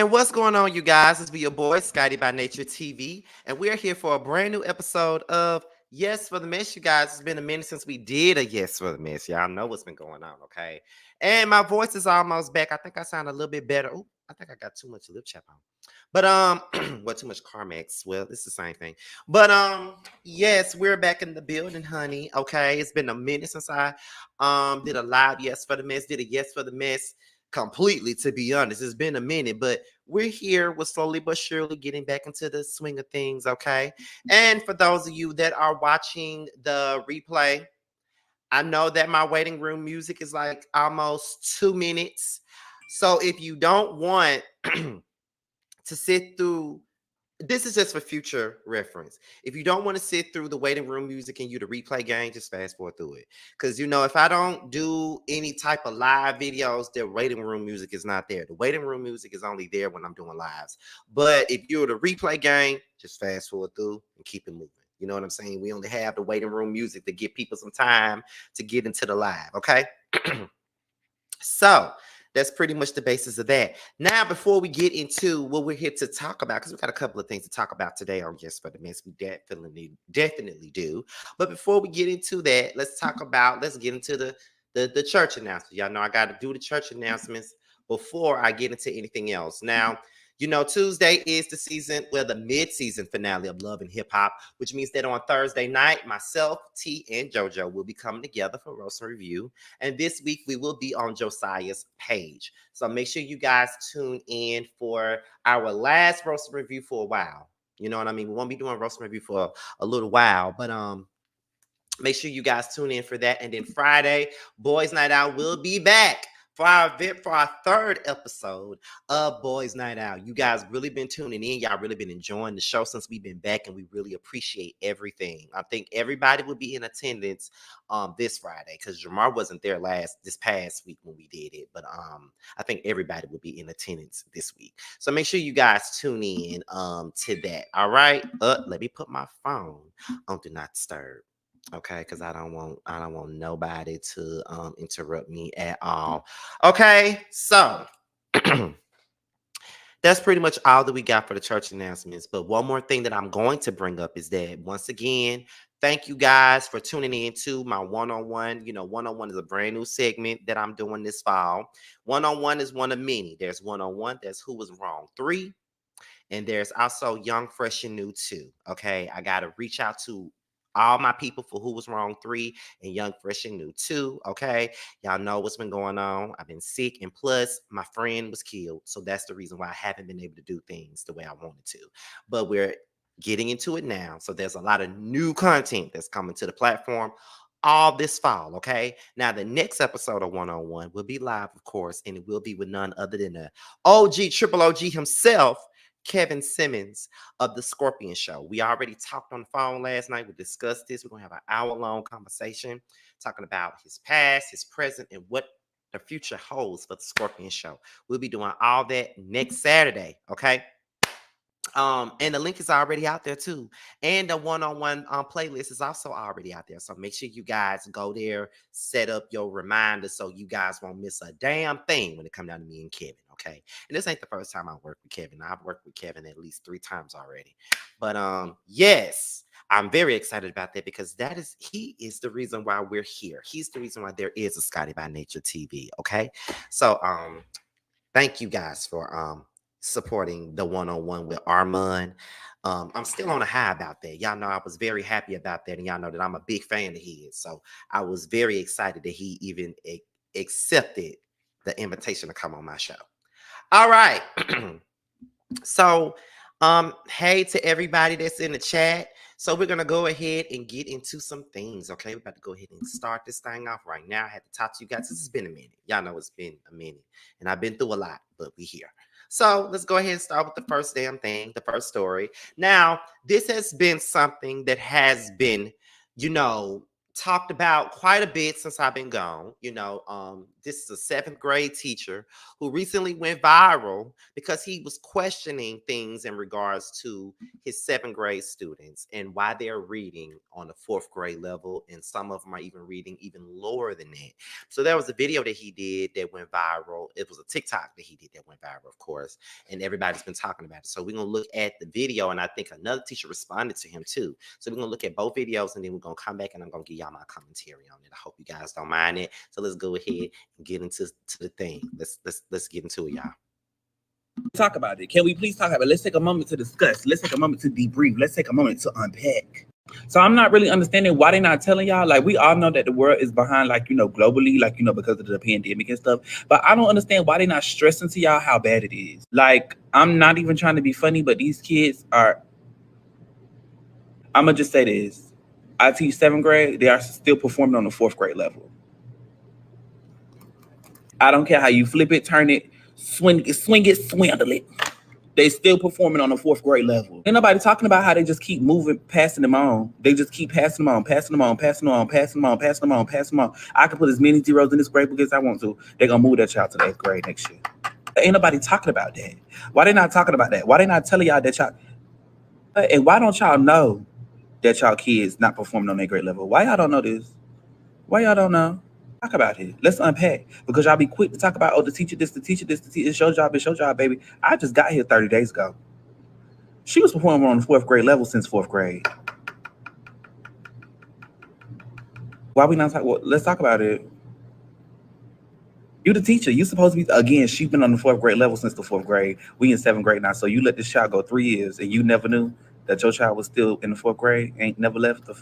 And what's going on, you guys? It's be your boy, Scotty by Nature TV, and we're here for a brand new episode of Yes for the Mess, you guys. It's been a minute since we did a Yes for the Mess. Y'all know what's been going on, okay? And my voice is almost back. I think I sound a little bit better. Oh, I think I got too much lip chap on. But well, too much Carmex. Well, it's the same thing. But yes, we're back in the building, honey. Okay. It's been a minute since I did a live Yes for the Mess, did a Yes for the Mess completely, to be honest. It's been a minute, but we're here. We're slowly but surely getting back into the swing of things, okay? And for those of you that are watching the replay, I know that my waiting room music is like almost 2 minutes. So if you don't want to sit through, this is just for future reference. If you don't want to sit through the waiting room music and you to replay game, just fast forward through it. Because if I don't do any type of live videos, the waiting room music is not there. The waiting room music is only there when I'm doing lives. But if you're the replay game, just fast forward through and keep it moving. You know what I'm saying? We only have the waiting room music to give people some time to get into the live, okay? So that's pretty much the basis of that. Now, before we get into what we're here to talk about, because we've got a couple of things to talk about today on Yes for the Mess, we definitely do. But before we get into that, let's get into the church announcement. Y'all know I got to do the church announcements before I get into anything else. Now, Tuesday is the mid-season finale of Love and Hip Hop, which means that on Thursday night, myself, T, and JoJo will be coming together for Roast and Review. And this week, we will be on Josiah's page. So make sure you guys tune in for our last Roast and Review for a while. You know what I mean? We won't be doing Roast and Review for a little while, but make sure you guys tune in for that. And then Friday, Boys Night Out will be back for our third episode of Boys Night Out. You guys really been tuning in. Y'all really been enjoying the show since we've been back, and we really appreciate everything. I think everybody will be in attendance this Friday, because Jamar wasn't there this past week when we did it, but I think everybody will be in attendance this week. So make sure you guys tune in to that. All right. Let me put my phone on Do Not Disturb. Okay, because I don't want nobody to interrupt me at all. Okay, so that's pretty much all that we got for the church announcements. But one more thing that I'm going to bring up is that, once again, thank you guys for tuning in to my one-on-one. One-on-one is a brand new segment that I'm doing this fall. One-on-one is one of many. There's one-on-one, there's Who Was Wrong 3, and there's also Young, Fresh, and New 2. Okay, I got to reach out to all my people for Who Was Wrong 3 and Young, Fresh, and New 2. Okay. Y'all know what's been going on. I've been sick, and plus my friend was killed. So that's the reason why I haven't been able to do things the way I wanted to. But we're getting into it now. So there's a lot of new content that's coming to the platform all this fall. Okay. Now, the next episode of One-on-One will be live, of course, and it will be with none other than the Triple OG himself, Kevin Simmons of the Scorpion Show. We already talked on the phone last night. We discussed this. We're going to have an hour-long conversation talking about his past, his present, and what the future holds for the Scorpion Show. We'll be doing all that next Saturday, okay? And the link is already out there too. And the one-on-one playlist is also already out there. So make sure you guys go there, set up your reminders so you guys won't miss a damn thing when it comes down to me and Kevin. Okay. And this ain't the first time I worked with Kevin. I've worked with Kevin at least 3 times already. But yes, I'm very excited about that, because he is the reason why we're here. He's the reason why there is a Scotty by Nature TV. Okay. So thank you guys for supporting the one-on-one with Armand. I'm still on a high about that. Y'all know I was very happy about that, and y'all know that I'm a big fan of his. So I was very excited that he even accepted the invitation to come on my show. All right. So hey to everybody that's in the chat. So we're gonna go ahead and get into some things. Okay, we're about to go ahead and start this thing off right now. I had to talk to you guys. This has been a minute. Y'all know it's been a minute, and I've been through a lot, but we here. So let's go ahead and start with the first damn thing, the first story. Now, this has been something that has been, talked about quite a bit since I've been gone. This is a 7th grade teacher who recently went viral because he was questioning things in regards to his 7th grade students and why they're reading on the 4th grade level. And some of them are even reading even lower than that. So there was a video that he did that went viral. It was a TikTok that he did that went viral, of course. And everybody's been talking about it. So we're going to look at the video. And I think another teacher responded to him too. So we're going to look at both videos and then we're going to come back and I'm going to give y'all my commentary on it. I hope you guys don't mind it. So let's go ahead and get into the thing. Let's get into it, y'all. Talk about it. Can we please talk about it? Let's take a moment to discuss. Let's take a moment to debrief. Let's take a moment to unpack. So I'm not really understanding why they're not telling y'all. Like, we all know that the world is behind, like, globally, like, because of the pandemic and stuff. But I don't understand why they're not stressing to y'all how bad it is. Like, I'm not even trying to be funny, but these kids are, I'm going to just say this. I teach 7th grade. They are still performing on the 4th grade level. I don't care how you flip it, turn it, swing it, swindle it. They still performing on the 4th grade level. Ain't nobody talking about how they just keep moving, passing them on. They just keep passing them on, passing them on, passing them on, passing them on, passing them on, passing them on. I can put as many zeros in this grade book as I want to. They're going to move that child to the 8th grade next year. Ain't nobody talking about that. Why they not talking about that? Why they not telling y'all that y'all... And why don't y'all know that y'all kids not performing on their grade level? Why y'all don't know this? Why y'all don't know? Talk about it. Let's unpack. Because y'all be quick to talk about, oh, the teacher this, the teacher this, the teacher. It's your job, baby. I just got here 30 days ago. She was performing on the 4th grade level since 4th grade. Why we not talk? Well, let's talk about it. You the teacher. You supposed to be, again, she been on the 4th grade level since the 4th grade. We in 7th grade now. So you let this child go 3 years and you never knew that your child was still in the 4th grade, ain't never left the...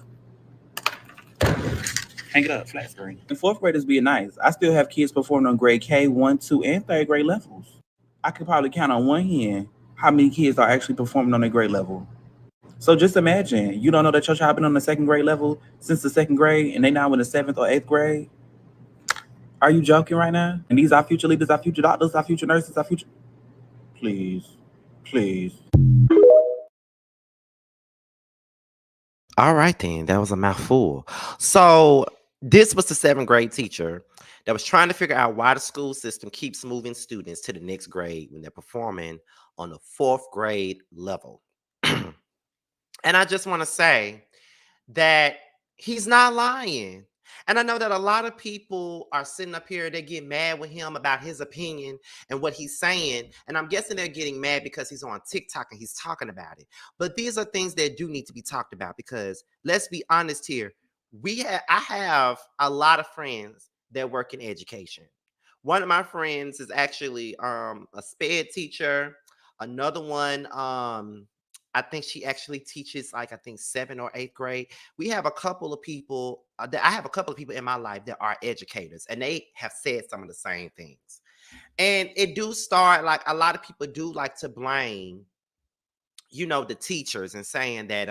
Hang it up, flat screen. And 4th graders being nice. I still have kids performing on grade K, 1, 2, and 3rd grade levels. I could probably count on one hand how many kids are actually performing on their grade level. So just imagine, you don't know that your child been on the 2nd grade level since the 2nd grade, and they now in the 7th or 8th grade? Are you joking right now? And these are future leaders, our future doctors, our future nurses, our future... Please. All right, then. That was a mouthful. So this was the 7th grade teacher that was trying to figure out why the school system keeps moving students to the next grade when they're performing on the 4th grade level. And I just want to say that he's not lying. And I know that a lot of people are sitting up here, they get mad with him about his opinion and what he's saying. And I'm guessing they're getting mad because he's on TikTok and he's talking about it. But these are things that do need to be talked about because let's be honest here. I have a lot of friends that work in education. One of my friends is actually a SPED teacher. Another one, I think she actually teaches like I think 7th or 8th grade. We have a couple of people I have a couple of people in my life that are educators, and they have said some of the same things. And it do start like a lot of people do like to blame the teachers and saying that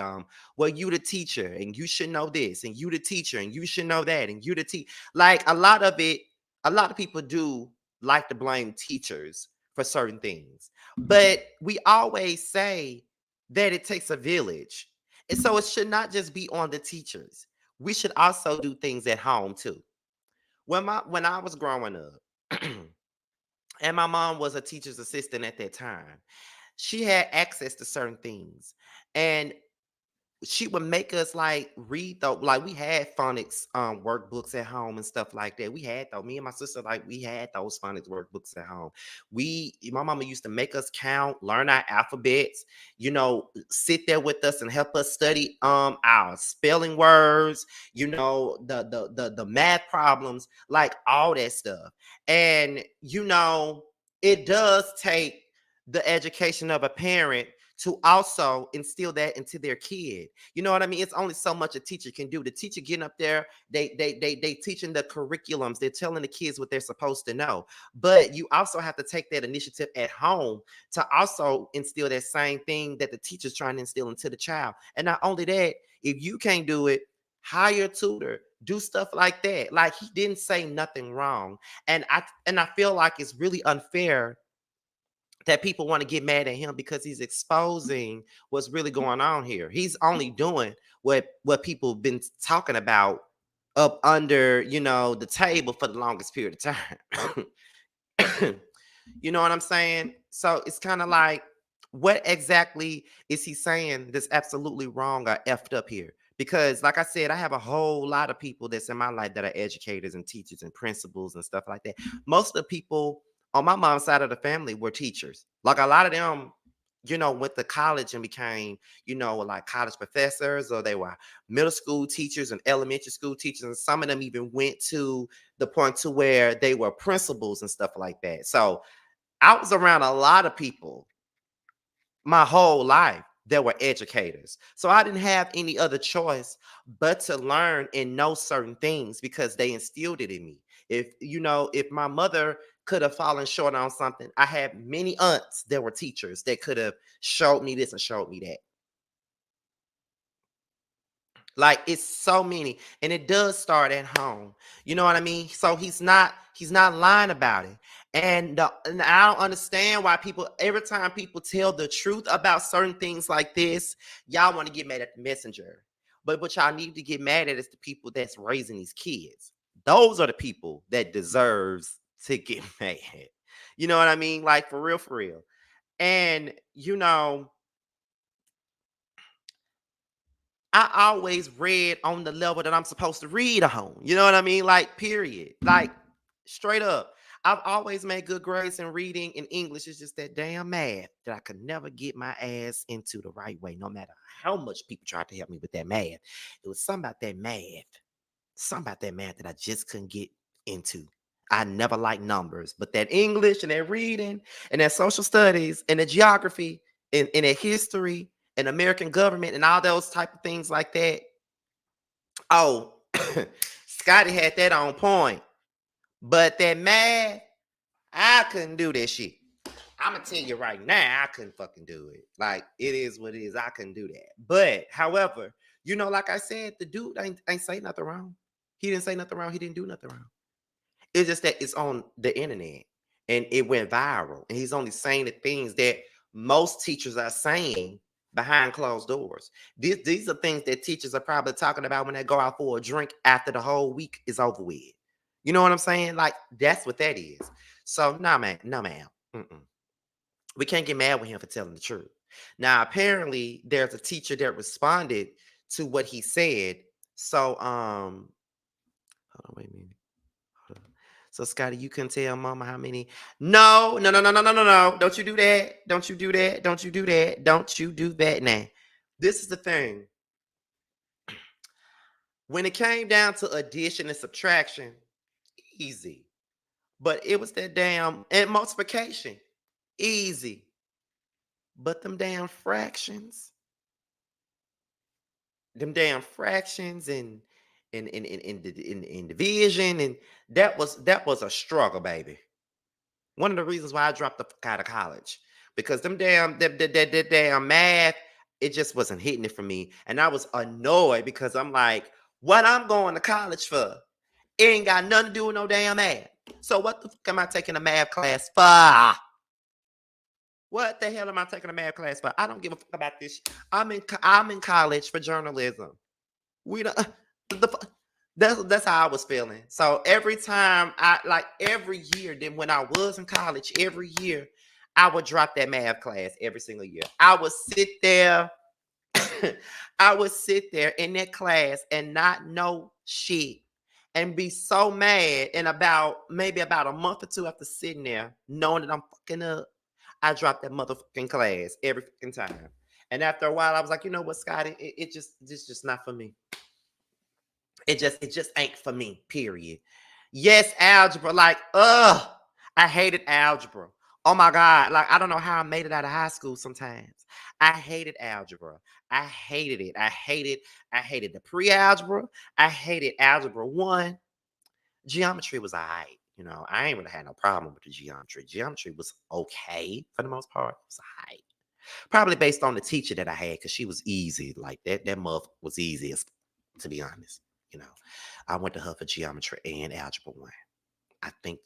well, you the teacher and you should know this, and you the teacher and you should know that, and you the like a lot of people do like to blame teachers for certain things, but we always say that it takes a village, and so it should not just be on the teachers. We should also do things at home too. When I was growing up and my mom was a teacher's assistant at that time, she had access to certain things, and she would make us like read though, like we had phonics workbooks at home and stuff like that. We had though, me and my sister, like we had those phonics workbooks at home. My mama used to make us count, learn our alphabets, sit there with us and help us study our spelling words, the math problems, like all that stuff. And it does take the education of a parent to also instill that into their kid. You know what I mean? It's only so much a teacher can do. The teacher getting up there, they teaching the curriculums, they're telling the kids what they're supposed to know. But you also have to take that initiative at home to also instill that same thing that the teacher's trying to instill into the child. And not only that, if you can't do it, hire a tutor, do stuff like that. Like, he didn't say nothing wrong. And I feel like it's really unfair that people want to get mad at him because he's exposing what's really going on here. He's only doing what people have been talking about up under, the table for the longest period of time. You know what I'm saying? So it's kind of like, what exactly is he saying that's absolutely wrong or effed up here? Because, like I said, I have a whole lot of people that's in my life that are educators and teachers and principals and stuff like that. Most of the people on my mom's side of the family were teachers. Like a lot of them, went to college and became, like college professors, or they were middle school teachers and elementary school teachers. And some of them even went to the point to where they were principals and stuff like that. So I was around a lot of people my whole life that were educators. So I didn't have any other choice but to learn and know certain things because they instilled it in me. If my mother could have fallen short on something, I had many aunts that were teachers that could have showed me this and showed me that. Like, it's so many, and it does start at home. You know what I mean? So he's not lying about it. And I don't understand why people, every time people tell the truth about certain things like this, y'all want to get mad at the messenger. But what y'all need to get mad at is the people that's raising these kids. Those are the people that deserves to get mad. You know what I mean? Like, for real, for real. And I always read on the level that I'm supposed to read on. You know what I mean? Like, period. Like, straight up. I've always made good grades in reading and English. It's just that damn math that I could never get my ass into the right way, no matter how much people tried to help me with that math. It was something about that math that I just couldn't get into. I never liked numbers, but that English and that reading and that social studies and the geography and the history and American government and all those type of things like that. Oh, Scotty had that on point. But that math, I couldn't do that shit. I'm gonna tell you right now, I couldn't fucking do it. Like, it is what it is. I couldn't do that. But however, like I said, the dude ain't say nothing wrong. He didn't say nothing wrong. He didn't do nothing wrong. It's just that it's on the internet and it went viral. And he's only saying the things that most teachers are saying behind closed doors. These are things that teachers are probably talking about when they go out for a drink after the whole week is over with. You know what I'm saying? Like, that's what that is. So, nah, man. No, ma'am. Mm-mm. We can't get mad with him for telling the truth. Now, apparently, there's a teacher that responded to what he said. So, hold on, wait a minute. So, Scotty, you can tell Mama how many. No, no, no, no, no, no, no, no. Don't you do that. Don't you do that. Don't you do that. Don't you do that now. This is the thing. When it came down to addition and subtraction, easy. But it was that damn, and multiplication, easy. But them damn fractions and in division, and that was a struggle, baby. One of the reasons why I dropped the fuck out of college, because them damn that damn math, it just wasn't hitting it for me, and I was annoyed because I'm like, what I'm going to college for? It ain't got nothing to do with no damn math. So what the fuck am I taking a math class for? What the hell am I taking a math class for? I don't give a fuck about this. I'm in college for journalism. We don't. The, that's how I was feeling. So every time every year, then when I was in college, every year I would drop that math class every single year. I would sit there. I would sit there in that class and not know shit and be so mad. And maybe about a month or two after sitting there, knowing that I'm fucking up, I dropped that motherfucking class every fucking time. And after a while, I was like, you know what, Scotty? It's just not for me. It just ain't for me, period. Yes, algebra, like, I hated algebra. Oh my God. Like, I don't know how I made it out of high school sometimes. I hated algebra. I hated it. I hated the pre-algebra. I hated algebra 1. Geometry was all right. I ain't really had no problem with the geometry. Geometry was okay for the most part. It was all right. Probably based on the teacher that I had, because she was easy. Like, that mother was easy, to be honest. You know, I went to her for geometry and algebra 1. I think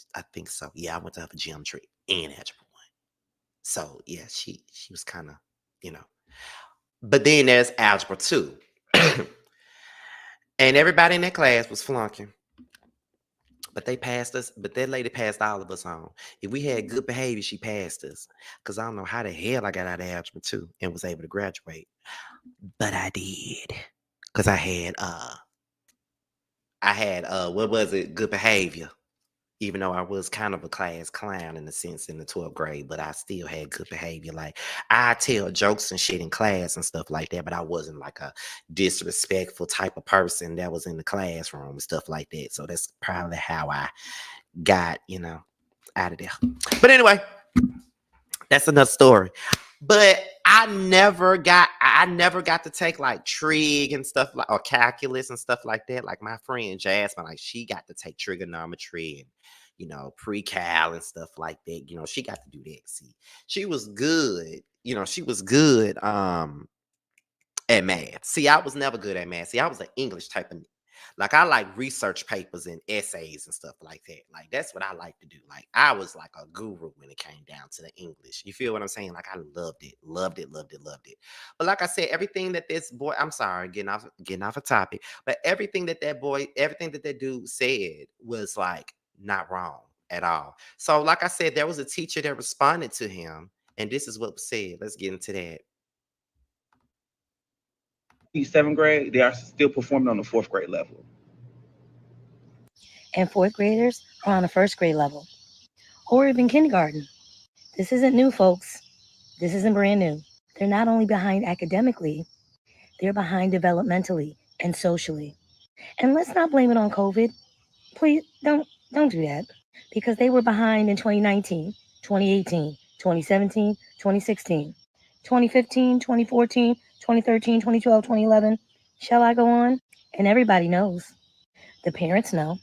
so. Yeah, I went to her for geometry and algebra 1. So yeah, she was kind of, you know. But then there's algebra 2. And everybody in that class was flunking. But they passed us, but that lady passed all of us on. If we had good behavior, she passed us. Because I don't know how the hell I got out of algebra 2 and was able to graduate. But I did. Because I had what was it? Good behavior. Even though I was kind of a class clown in a sense in the 12th grade, but I still had good behavior. Like I tell jokes and shit in class and stuff like that, but I wasn't like a disrespectful type of person that was in the classroom and stuff like that. So that's probably how I got, out of there. But anyway, that's another story. But I never got to take like trig and stuff like or calculus and stuff like that. Like my friend Jasmine, like she got to take trigonometry and pre-cal and stuff like that. She got to do that. See, she was good. She was good at math. See, I was never good at math. See, I was an English type of like I like research papers and essays and stuff like that. Like that's what I like to do. Like I was like a guru when it came down to the English. You feel what I'm saying? Like I loved it, loved it, loved it, loved it. But like I said, everything that this boy, I'm sorry, getting off a topic, but everything that that dude said was like not wrong at all. So like I said, there was a teacher that responded to him, and this is what was said. Let's get into that. Seventh grade, they are still performing on the fourth grade level. And fourth graders are on the first grade level, or even kindergarten. This isn't new, folks. This isn't brand new. They're not only behind academically, they're behind developmentally and socially. And let's not blame it on COVID. Please don't do that. Because they were behind in 2019, 2018, 2017, 2016, 2015, 2014, 2013, 2012, 2011. Shall I go on? And everybody knows. The parents know.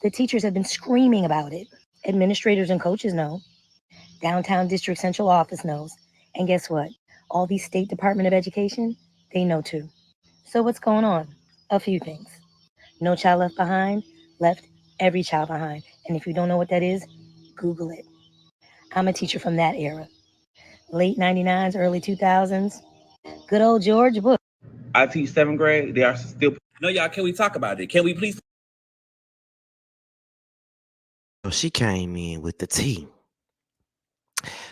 The teachers have been screaming about it. Administrators and coaches know. Downtown District Central Office knows. And guess what? All these State Department of Education, they know too. So what's going on? A few things. No Child Left Behind, left every child behind. And if you don't know what that is, Google it. I'm a teacher from that era. Late 99s, early 2000s. Good old George Bush. I teach seventh grade. They are still. No, y'all, can we talk about it? Can we please? So she came in with the tea.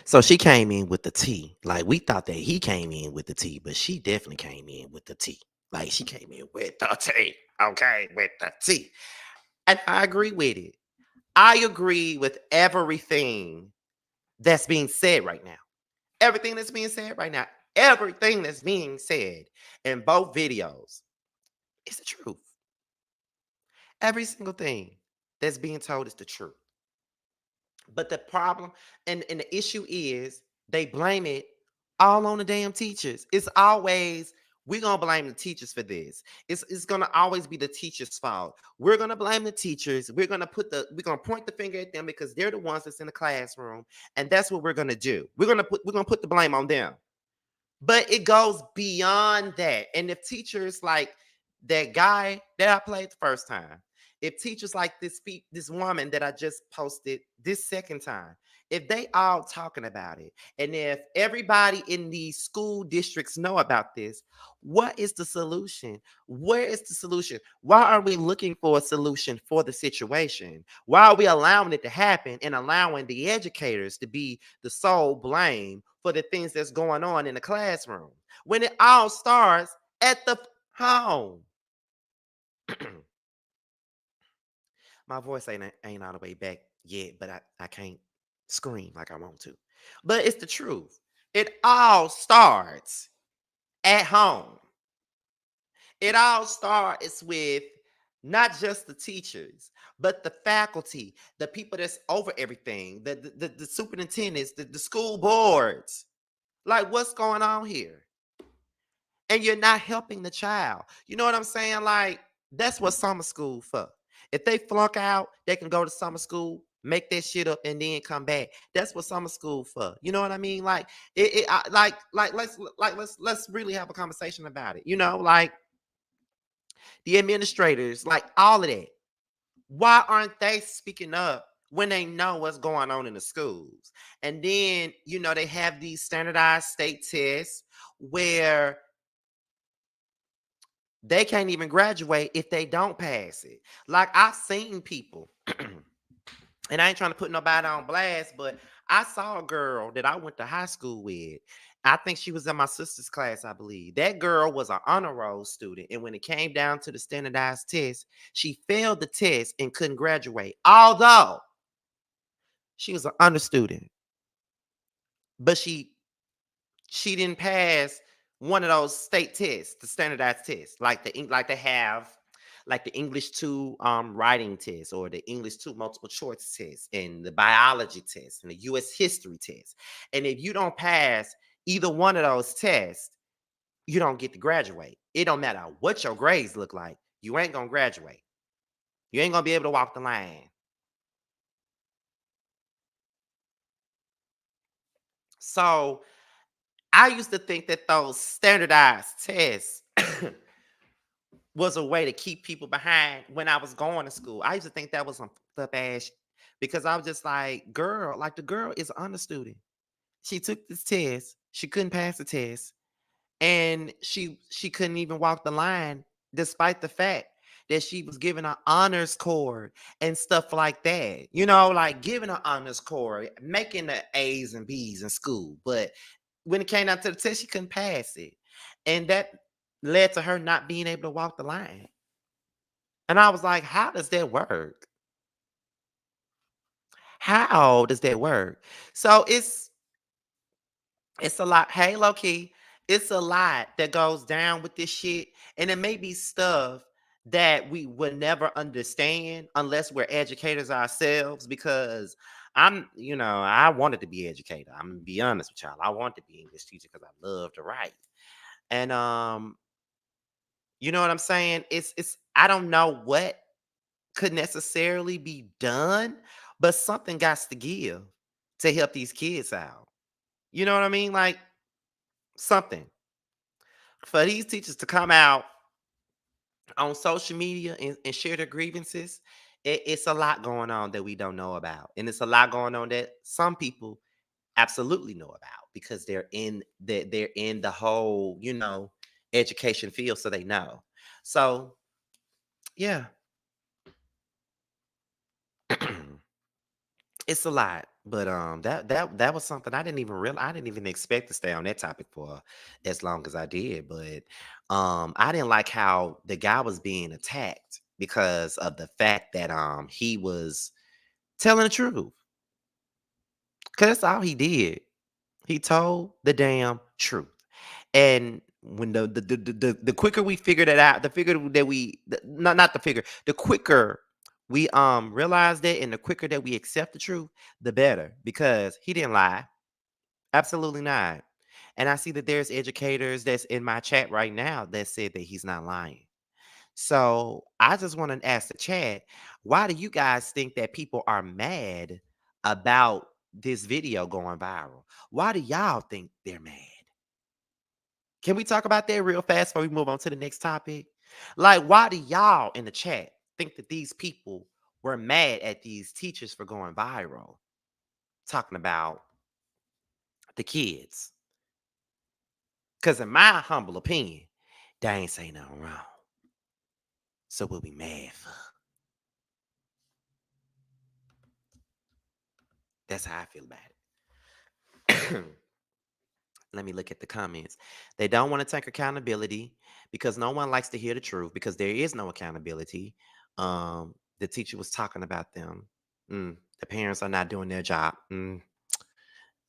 So she came in with the tea. Like we thought that he came in with the tea, but she definitely came in with the tea. Like she came in with the tea. Okay, with the tea. And I agree with it. I agree with everything that's being said right now. Everything that's being said right now. Everything that's being said in both videos is the truth. Every single thing that's being told is the truth. But the problem and the issue is they blame it all on the damn teachers. It's always we're gonna blame the teachers for this. It's gonna always be the teachers' fault. We're gonna blame the teachers. We're gonna point the finger at them because they're the ones that's in the classroom, and that's what we're gonna do. We're gonna put the blame on them. But it goes beyond that. And if teachers like that guy that I played the first time, if teachers like this woman that I just posted this second time, if they all talking about it, and if everybody in these school districts know about this, what is the solution? Where is the solution? Why are we looking for a solution for the situation? Why are we allowing it to happen and allowing the educators to be the sole blame for the things that's going on in the classroom when it all starts at the home? My voice ain't all the way back yet, but I can't scream like I want to. But it's the truth. It all starts at home. It all starts with not just the teachers, but the faculty, the people that's over everything, the superintendents, the school boards. Like, what's going on here? And you're not helping the child. You know what I'm saying? Like, that's what summer school for. If they flunk out, they can go to summer school, make that shit up, and then come back. That's what summer school for. You know what I mean? Like, let's really have a conversation about it. Like the administrators, like all of that. Why aren't they speaking up when they know what's going on in the schools? And then, they have these standardized state tests where they can't even graduate if they don't pass it. Like I've seen people, and I ain't trying to put nobody on blast, but I saw a girl that I went to high school with. I think she was in my sister's class, I believe. That girl was an honor roll student. And when it came down to the standardized test, she failed the test and couldn't graduate. Although she was an honor student, but she didn't pass one of those state tests, the standardized tests, like like they have, like the English 2 writing test or the English 2 multiple choice test and the biology test and the US history test. And if you don't pass either one of those tests, you don't get to graduate. It don't matter what your grades look like, you ain't gonna graduate. You ain't gonna be able to walk the line. So I used to think that those standardized tests was a way to keep people behind when I was going to school. I used to think that was some fucked up ass because I was just like, girl, like the girl is an honor student. She took this test, she couldn't pass the test, and she couldn't even walk the line, despite the fact that she was given an honors cord and stuff like that. You know, like giving an honors cord, making the A's and B's in school. But when it came down to the test, she couldn't pass it. And that led to her not being able to walk the line. And I was like, how does that work? How does that work? So it's a lot. Hey, low key, it's a lot that goes down with this shit. And it may be stuff that we would never understand unless we're educators ourselves. Because I wanted to be educator. I'm gonna be honest with y'all. I wanted to be English teacher because I love to write. And you know what I'm saying? It's I don't know what could necessarily be done, but something got to give to help these kids out. You know what I mean? Like something for these teachers to come out on social media and share their grievances. It's a lot going on that we don't know about, and it's a lot going on that some people absolutely know about because they're in the whole education field, so they know. So yeah. It's a lot, but that was something I didn't even realize. I didn't even expect to stay on that topic for as long as I did. But I didn't like how the guy was being attacked because of the fact that he was telling the truth. Cause that's all he did. He told the damn truth. And when the quicker we figure that out, the figure that we not the figure, the quicker we realize that and the quicker that we accept the truth, the better. Because he didn't lie. Absolutely not. And I see that there's educators that's in my chat right now that said that he's not lying. So I just want to ask the chat, why do you guys think that people are mad about this video going viral? Why do y'all think they're mad? Can we talk about that real fast before we move on to the next topic? Like, why do y'all in the chat think that these people were mad at these teachers for going viral? Talking about the kids. Because in my humble opinion, they ain't say nothing wrong. So we'll be mad for. That's how I feel about it. Let me look at the comments. They don't want to take accountability because no one likes to hear the truth because there is no accountability. The teacher was talking about them. The parents are not doing their job. And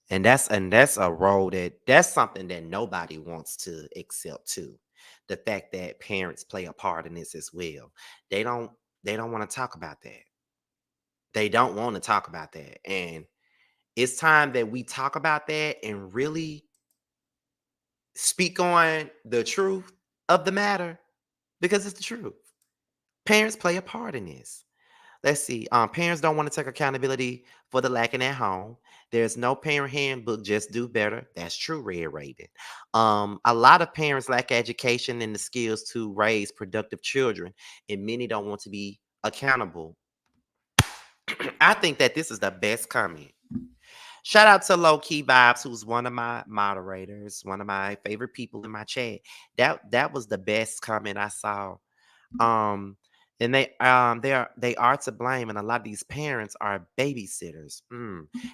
that's a role that's something that nobody wants to accept too. The fact that parents play a part in this as well. They don't want to talk about that. They don't want to talk about that. And it's time that we talk about that and really speak on the truth of the matter because it's the truth. Parents play a part in this. Let's see. Parents don't want to take accountability for the lacking at home. There's no parent handbook, just do better. That's true, Red Raven. A lot of parents lack education and the skills to raise productive children, and many don't want to be accountable. I think that this is the best comment. Shout out to Low Key Vibes, who's one of my moderators, one of my favorite people in my chat. That was the best comment I saw. Um, and they are to blame, and a lot of these parents are babysitters.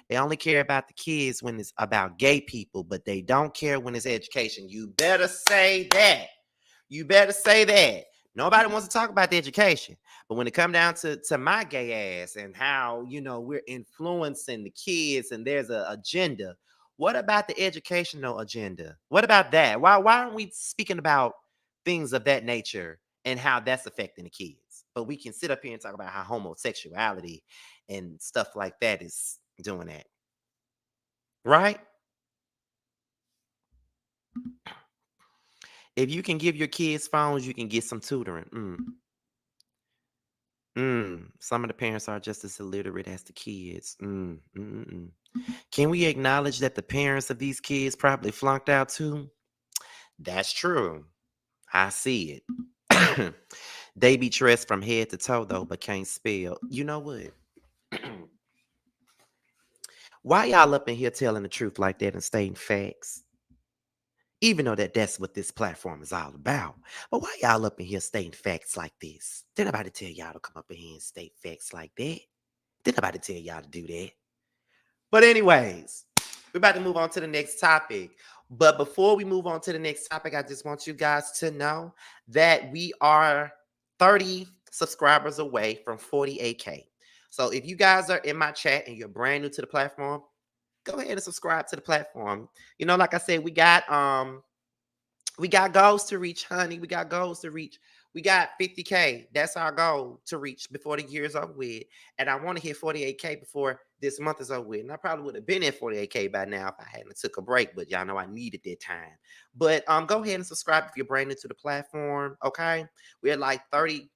They only care about the kids when it's about gay people, but they don't care when it's education. You better say that. You better say that. Nobody wants to talk about the education. But when it come down to my gay ass and how, we're influencing the kids and there's an agenda, what about the educational agenda? What about that? Why aren't we speaking about things of that nature and how that's affecting the kids? But we can sit up here and talk about how homosexuality and stuff like that is doing that. Right? If you can give your kids phones, you can get some tutoring. Some of the parents are just as illiterate as the kids. Can we acknowledge that the parents of these kids probably flunked out too? That's true. I see it. They be dressed from head to toe though, but can't spell. You know what? Why y'all up in here telling the truth like that and stating facts? Even though that's what this platform is all about. But why y'all up in here stating facts like this? Did nobody tell y'all to come up in here and state facts like that? Did nobody tell y'all to do that? But anyways, we're about to move on to the next topic. But before we move on to the next topic, I just want you guys to know that we are 30 subscribers away from 48K. So if you guys are in my chat and you're brand new to the platform, go ahead and subscribe to the platform. Like I said, we got goals to reach, honey. We got goals to reach. We got 50K. That's our goal to reach before the year is over with. And I want to hit 48K before this month is over with. And I probably would have been at 48K by now if I hadn't took a break. But y'all know I needed that time. But go ahead and subscribe if you're brand new to the platform. Okay. We're like 30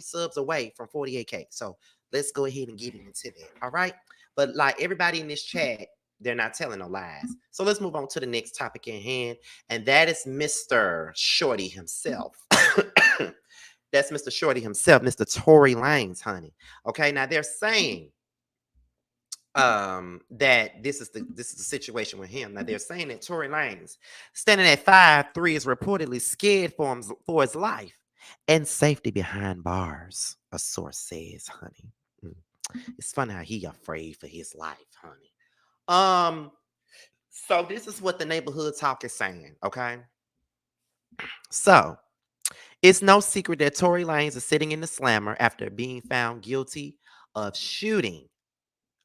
subs away from 48K. So let's go ahead and get into that. All right. But like everybody in this chat, they're not telling no lies. So let's move on to the next topic in hand. And that is Mr. Shorty himself. That's Mr. Shorty himself, Mr. Tory Lanez, honey. Okay, now they're saying that this is the situation with him. Now they're saying that Tory Lanez, standing at 5'3", is reportedly scared for his life and safety behind bars, a source says, honey. It's funny how he afraid for his life, honey. So this is what the neighborhood talk is saying, okay? So it's no secret that Tory Lanez is sitting in the slammer after being found guilty of shooting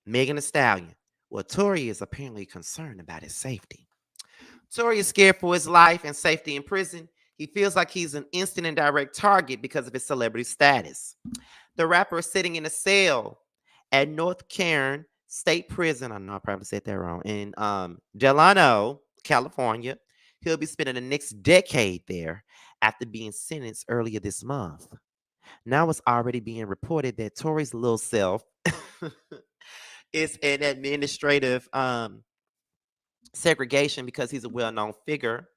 Megan Thee Stallion. Well, Tory is apparently concerned about his safety. Tory is scared for his life and safety in prison. He feels like he's an instant and direct target because of his celebrity status. The rapper is sitting in a cell at North Cairn State Prison. I know I probably said that wrong. In Delano, California. He'll be spending the next decade there after being sentenced earlier this month. Now it's already being reported that Tory's little self is in administrative segregation because he's a well-known figure,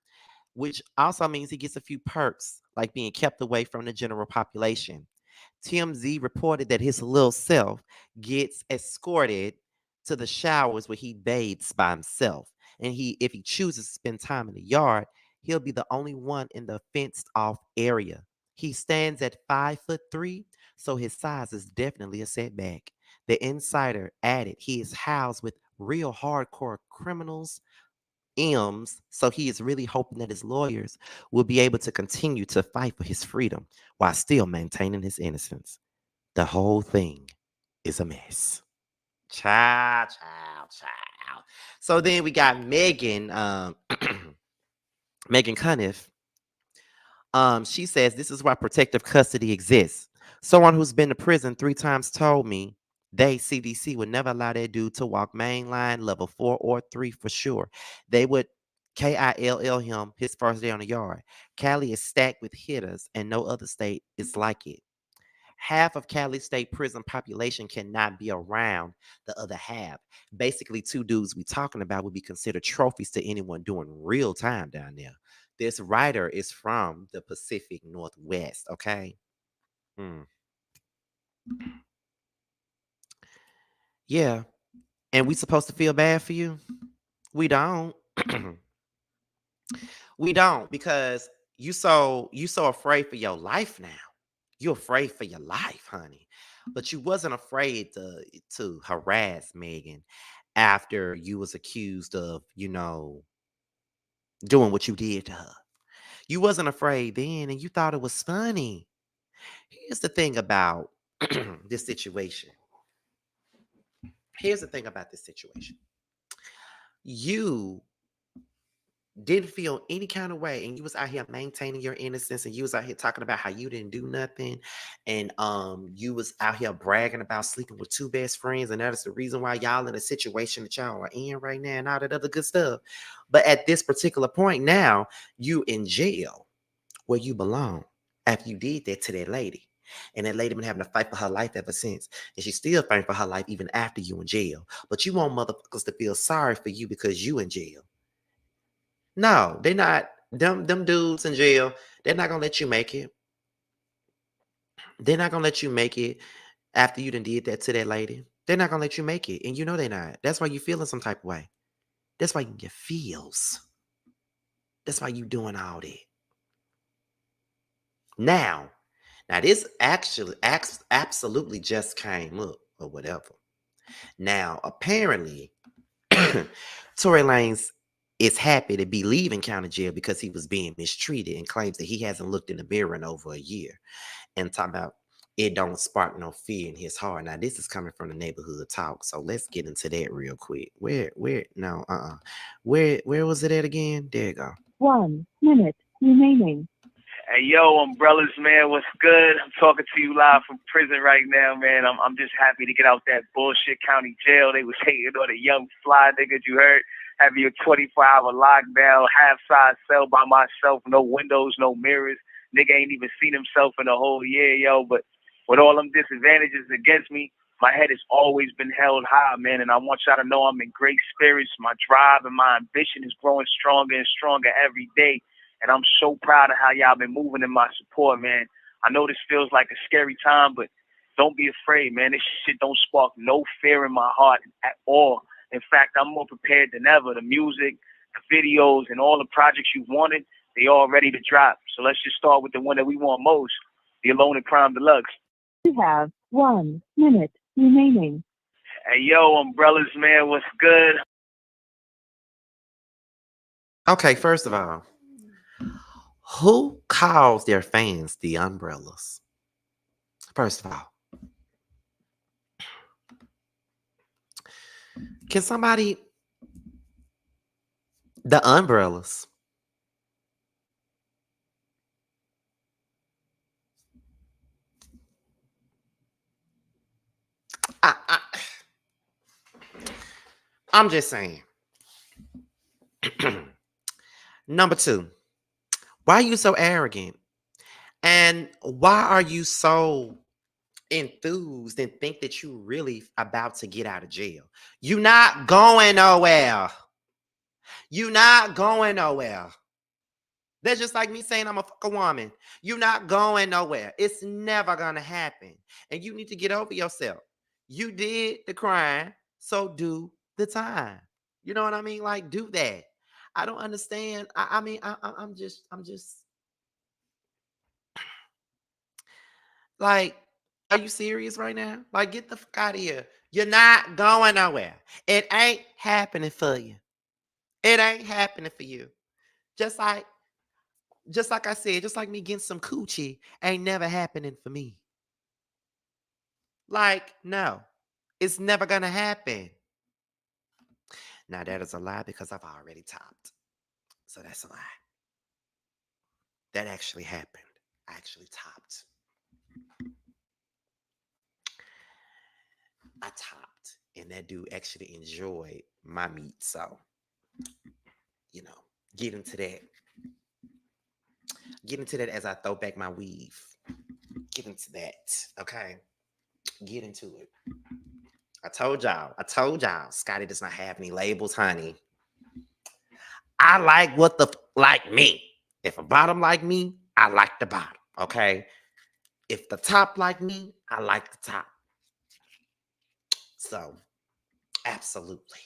which also means he gets a few perks, like being kept away from the general population. TMZ reported that his little self gets escorted to the showers where he bathes by himself. And if he chooses to spend time in the yard, he'll be the only one in the fenced off area. He stands at 5'3", so his size is definitely a setback. The insider added he is housed with real hardcore criminals, M's, so he is really hoping that his lawyers will be able to continue to fight for his freedom while still maintaining his innocence. The whole thing is a mess. Child. So then we got Megan, Megan Cuniff. She says this is why protective custody exists. Someone who's been to prison 3 times told me CDC would never allow that dude to walk main line level 4 or 3 for sure. They would KILL him his first day on the yard. Cali is stacked with hitters and no other state is like it. Half of Cali State prison population cannot be around the other half. Basically, 2 dudes we talking about would be considered trophies to anyone doing real time down there. This writer is from the Pacific Northwest, okay? Yeah. And we supposed to feel bad for you? We don't. We don't, because you so afraid for your life now. You're afraid for your life, honey. But you wasn't afraid to harass Megan after you was accused of, doing what you did to her. You wasn't afraid then, and you thought it was funny. Here's the thing about this situation. Here's the thing about this situation. You didn't feel any kind of way, and you was out here maintaining your innocence, and you was out here talking about how you didn't do nothing, and you was out here bragging about sleeping with two best friends, and that is the reason why y'all in a situation that y'all are in right now and all that other good stuff. But at this particular point now, you in jail where you belong after you did that to that lady. And that lady been having to fight for her life ever since. And she's still fighting for her life even after you in jail. But you want motherfuckers to feel sorry for you because you in jail. No, they're not. Them dudes in jail, they're not gonna let you make it. They're not gonna let you make it after you done did that to that lady. They're not gonna let you make it. And you know they're not. That's why you feeling some type of way. That's why you get feels. That's why you doing all that. Now this actually absolutely just came up or whatever. Now, apparently, Tory Lanez is happy to be leaving county jail because he was being mistreated, and claims that he hasn't looked in the mirror in over a year. And talking about it don't spark no fear in his heart. Now, this is coming from the neighborhood talk, so let's get into that real quick. Where was it at again? There you go. 1 minute remaining. Hey, yo, umbrellas, man, what's good? I'm talking to you live from prison right now, man. I'm just happy to get out that bullshit county jail. They was hating on the young fly niggas, you heard? Having your 24-hour lockdown, half-size cell by myself, no windows, no mirrors. Nigga ain't even seen himself in a whole year, yo. But with all them disadvantages against me, my head has always been held high, man. And I want y'all to know I'm in great spirits. My drive and my ambition is growing stronger and stronger every day. And I'm so proud of how y'all been moving in my support, man. I know this feels like a scary time, but don't be afraid, man. This shit don't spark no fear in my heart at all. In fact, I'm more prepared than ever. The music, the videos, and all the projects you wanted, they all ready to drop. So let's just start with the one that we want most, the Alone in Crime Deluxe. You have 1 minute remaining. Hey, yo, umbrellas, man, what's good? Okay, first of all, who calls their fans the umbrellas? First of all, can somebody, the umbrellas? I'm just saying. Number two, why are you so arrogant? And why are you so enthused and think that you really about to get out of jail? You not going nowhere. You not going nowhere. That's just like me saying I'm a fucking woman. You're not going nowhere. It's never gonna happen. And you need to get over yourself. You did the crime, so do the time. You know what I mean? Like, do that. I don't understand. I'm just like, are you serious right now? Like, get the fuck out of here. You're not going nowhere. It ain't happening for you. It ain't happening for you. Just like I said, just like me getting some coochie ain't never happening for me. Like, no, it's never gonna happen. Now that is a lie because I've already topped. So that's a lie. That actually happened. I actually topped. I topped, and that dude actually enjoyed my meat. So, get into that. Get into that as I throw back my weave. Get into that, okay? Get into it. I told y'all. Scotty does not have any labels, honey. I like what like me. If a bottom like me, I like the bottom, okay? If the top like me, I like the top. So, Absolutely.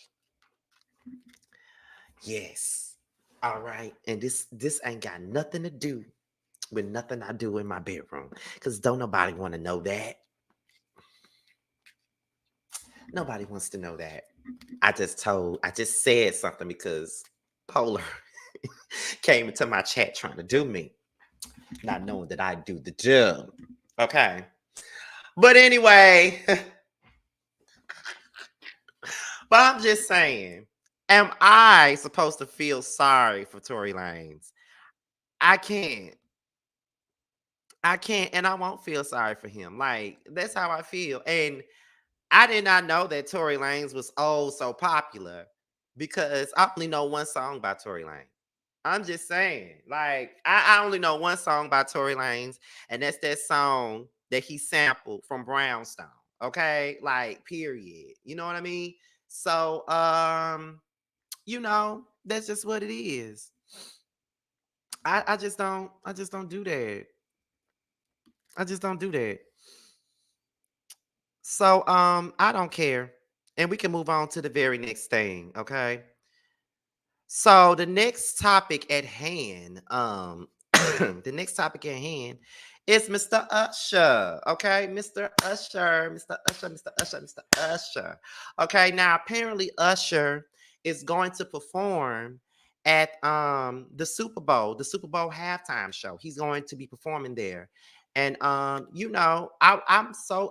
Yes. All right. And this ain't got nothing to do with nothing I do in my bedroom. Because don't nobody want to know that. Nobody wants to know that. I just said something because Polar came into my chat trying to do me, not knowing that I do the job. Okay. But anyway, but I'm just saying, am I supposed to feel sorry for Tory Lanez? I can't. I can't, and I won't feel sorry for him. Like, that's how I feel. And I did not know that Tory Lanez was so popular because I only know one song by Tory Lanez. I'm just saying, like, I only know one song by Tory Lanez, and that's that song that he sampled from Brownstone. Okay, like, period. You know what I mean? So, that's just what it is. I just don't do that. I just don't do that. So, I don't care, and we can move on to the very next thing. Okay. So the next topic at hand, the next topic at hand is Mr. Usher. Okay, Mr. Usher, Mr. Usher, Mr. Usher, Mr. Usher. Okay, now apparently Usher is going to perform at the Super Bowl halftime show. He's going to be performing there. And I was so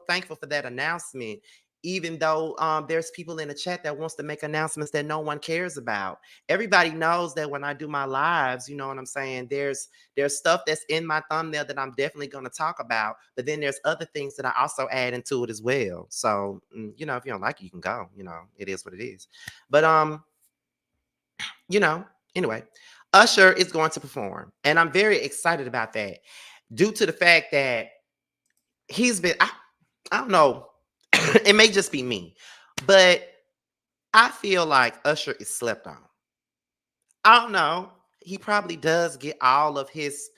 thankful for that announcement, even though there's people in the chat that wants to make announcements that no one cares about. Everybody knows that when I do my lives, you know what I'm saying, there's stuff that's in my thumbnail that I'm definitely going to talk about, but then there's other things that I also add into it as well. So if you don't like it, you can go. It is what it is. But you know anyway, Usher is going to perform, and I'm very excited about that, due to the fact that he's been I don't know. It may just be me, but I feel like Usher is slept on. I don't know. He probably does get all of his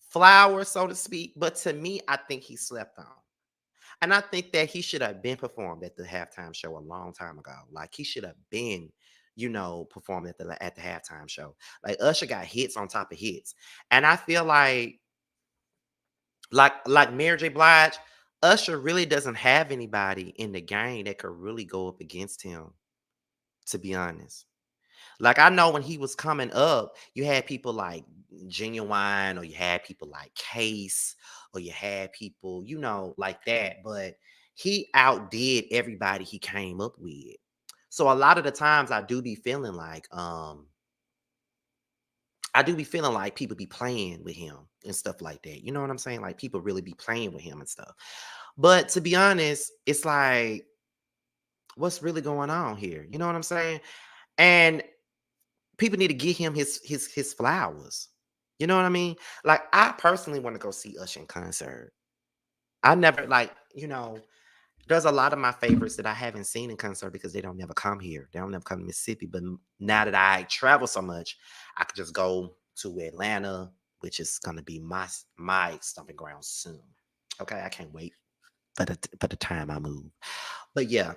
flowers, so to speak, but to me, I think he slept on. And I think that he should have been performed at the halftime show a long time ago. Like, he should have been, performed at the halftime show. Like, Usher got hits on top of hits. And I feel like Mary J. Blige, Usher really doesn't have anybody in the game that could really go up against him, to be honest. Like, I know when he was coming up, you had people like Genuine, or you had people like Case, or you had people, like that. But he outdid everybody he came up with. So a lot of the times I do be feeling like people be playing with him and stuff like that. You know what I'm saying? Like, people really be playing with him and stuff. But to be honest, it's like, what's really going on here? You know what I'm saying? And people need to give him his flowers. You know what I mean? Like, I personally want to go see Usher in concert. I never there's a lot of my favorites that I haven't seen in concert because they don't never come here. They don't never come to Mississippi. But now that I travel so much, I could just go to Atlanta, which is gonna be my stomping ground soon. Okay, I can't wait for the time I move. But yeah,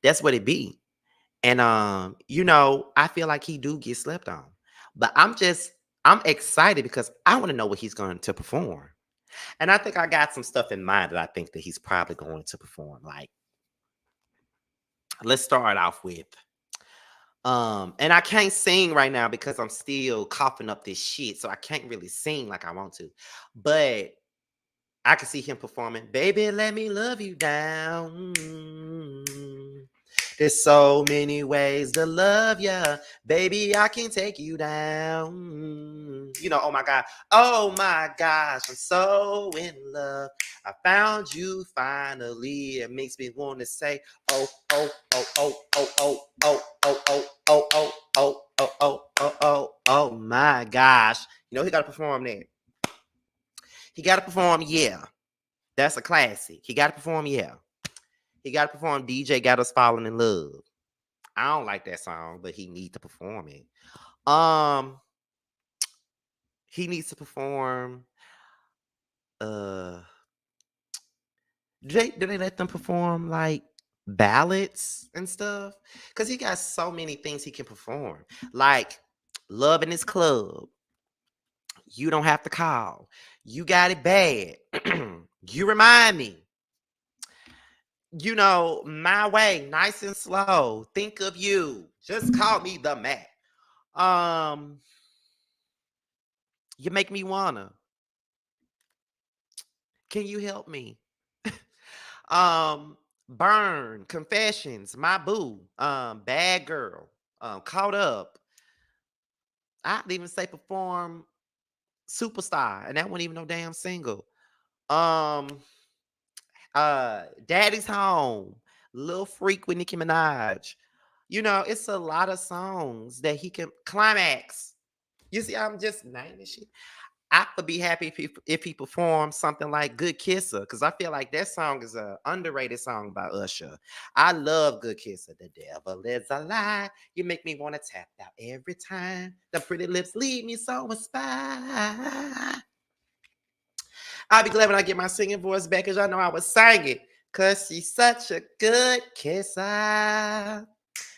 that's what it be. And I feel like he do get slept on. But I'm excited because I want to know what he's going to perform. And I think I got some stuff in mind that I think that he's probably going to perform. Like, let's start off with and I can't sing right now because I'm still coughing up this shit. So I can't really sing like I want to. But I can see him performing, Baby, Let Me Love You Down. There's so many ways to love ya. Baby, I can take you down. Oh my God. Oh my gosh, I'm so in love. I found you finally. It makes me want to say, oh, oh, oh, oh, oh, oh, oh, oh, oh, oh, oh, oh, oh, oh, oh, oh, oh my gosh. He got to perform that. He got to perform, yeah. That's a classic. He got to perform, yeah. He got to perform DJ Got Us Falling in Love. I don't like that song, but he needs to perform it. He needs to perform. Do they let them perform like ballads and stuff, because he got so many things he can perform, like Love in His Club, You Don't Have to Call, You Got It Bad, You Remind Me, you know, My Way, Nice and Slow, Think of You, Just Call Me the Mac, You Make Me Wanna, Can You Help Me, Burn, Confessions, My Boo, Bad Girl, Caught Up. I'd even say perform Superstar, and that wasn't even no damn single. Um, Daddy's Home, Little Freak with Nicki Minaj. You know, it's a lot of songs that he can climax. You see, I'm just naming shit. I would be happy if he performed something like Good Kisser, because I feel like that song is a underrated song by Usher. I love Good Kisser. The devil is a lie. You make me want to tap out every time. The pretty lips leave me so inspired. I'll be glad when I get my singing voice back, because y'all know I was singing. Because she's such a good kisser.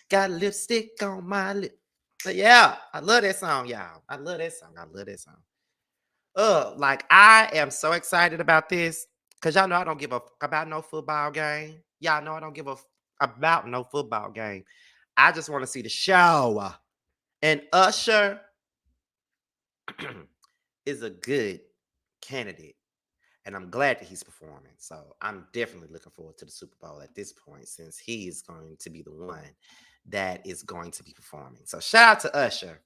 Got lipstick on my lip. But yeah, I love that song, y'all. I love that song. I love that song. Like I am so excited about this, because y'all know I don't give a fuck about no football game. Y'all know I don't give a fuck about no football game. I just want to see the show. And Usher is a good candidate, and I'm glad that he's performing. So I'm definitely looking forward to the Super Bowl at this point, since he is going to be the one that is going to be performing. So shout out to Usher.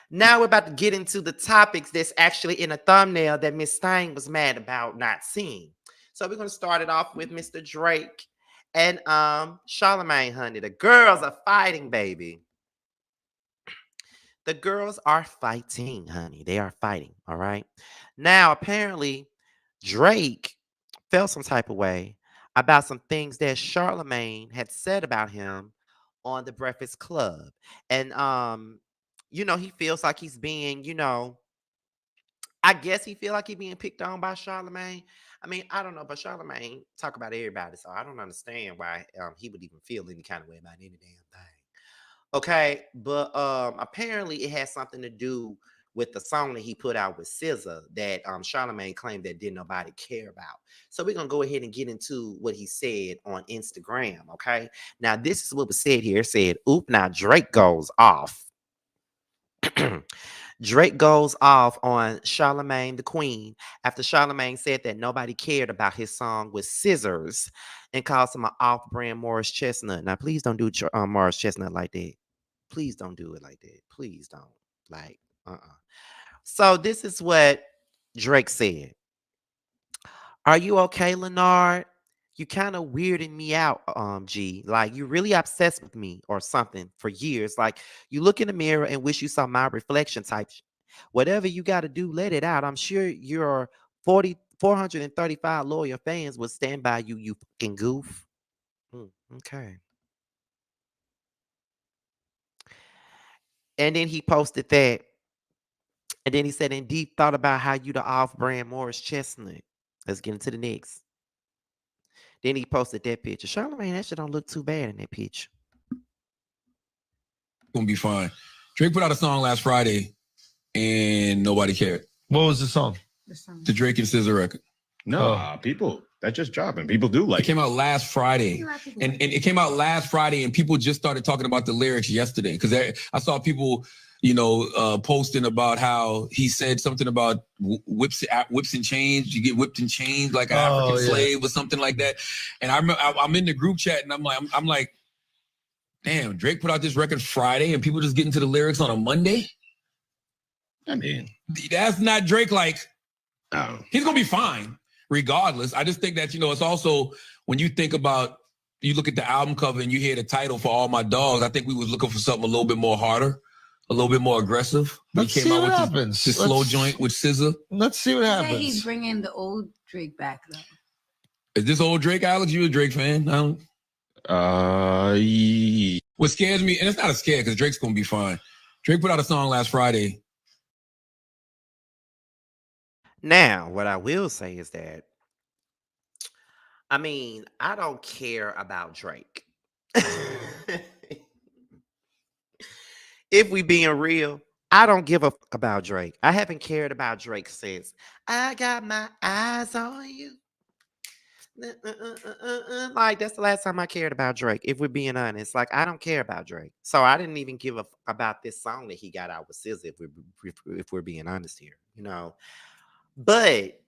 Now we're about to get into the topics that's actually in a thumbnail that Miss Stein was mad about not seeing. So we're going to start it off with Mr. Drake and Charlamagne, honey. The girls are fighting, baby. The girls are fighting, honey. They are fighting, all right? Now, apparently, Drake felt some type of way about some things that Charlamagne had said about him on the Breakfast Club. And you know, he feels like he's being, you know, I guess he feel like he's being picked on by Charlamagne. I mean, I don't know, but Charlamagne talk about everybody, so I don't understand why he would even feel any kind of way about any damn thing. Okay, but apparently it has something to do with the song that he put out with SZA that Charlamagne claimed that didn't nobody care about. So we're gonna go ahead and get into what he said on Instagram. Okay, now this is what was said here. It said, "Oop!" Now Drake goes off. Drake goes off on Charlamagne the Queen after Charlamagne said that nobody cared about his song with Scissors and calls him an off-brand Morris Chestnut. Now, please don't do Morris Chestnut like that. Please don't do it like that. Please don't. Like, So this is what Drake said. "Are you okay, Leonard? You kind of weirding me out, G. Like you really obsessed with me or something for years. Like you look in the mirror and wish you saw my reflection type. Whatever you got to do, let it out. I'm sure your 435 loyal fans will stand by you, you fucking goof." Okay. And then he posted that. And then he said, "In deep thought about how you the off-brand Morris Chestnut." Let's get into the next. Then he posted that picture. Charlamagne, that shit don't look too bad in that picture. Gonna be fine. Drake put out a song last Friday and nobody cared. What was the song? The Drake and SZA record. No, people, that just dropped and people do like it. Came out last Friday. And it came out last Friday and people just started talking about the lyrics yesterday. Because I saw people, you know, posting about how he said something about whips and chains. You get whipped and chains like an African slave or something like that. And I remember I'm in the group chat and I'm like, damn, Drake put out this record Friday and people just get into the lyrics on a Monday? I mean, that's not Drake. Like, he's going to be fine regardless. I just think that, you know, it's also when you think about, you look at the album cover and you hear the title For All My Dogs, I think we was looking for something a little bit more harder, a little bit more aggressive. Let's see what happens. This slow joint with SZA. Let's see what happens. He's bringing the old Drake back, though. Is this old Drake, Alex? You a Drake fan? Yeah. What scares me, and it's not a scare because Drake's going to be fine. Drake put out a song last Friday. Now, what I will say is that I mean, I don't care about Drake. If we being real, I don't give a fuck about Drake. I haven't cared about Drake since I got my eyes on you. Like that's the last time I cared about Drake. If we're being honest, like I don't care about Drake, so I didn't even give a fuck about this song that he got out with SZA. If we're being honest here, you know. But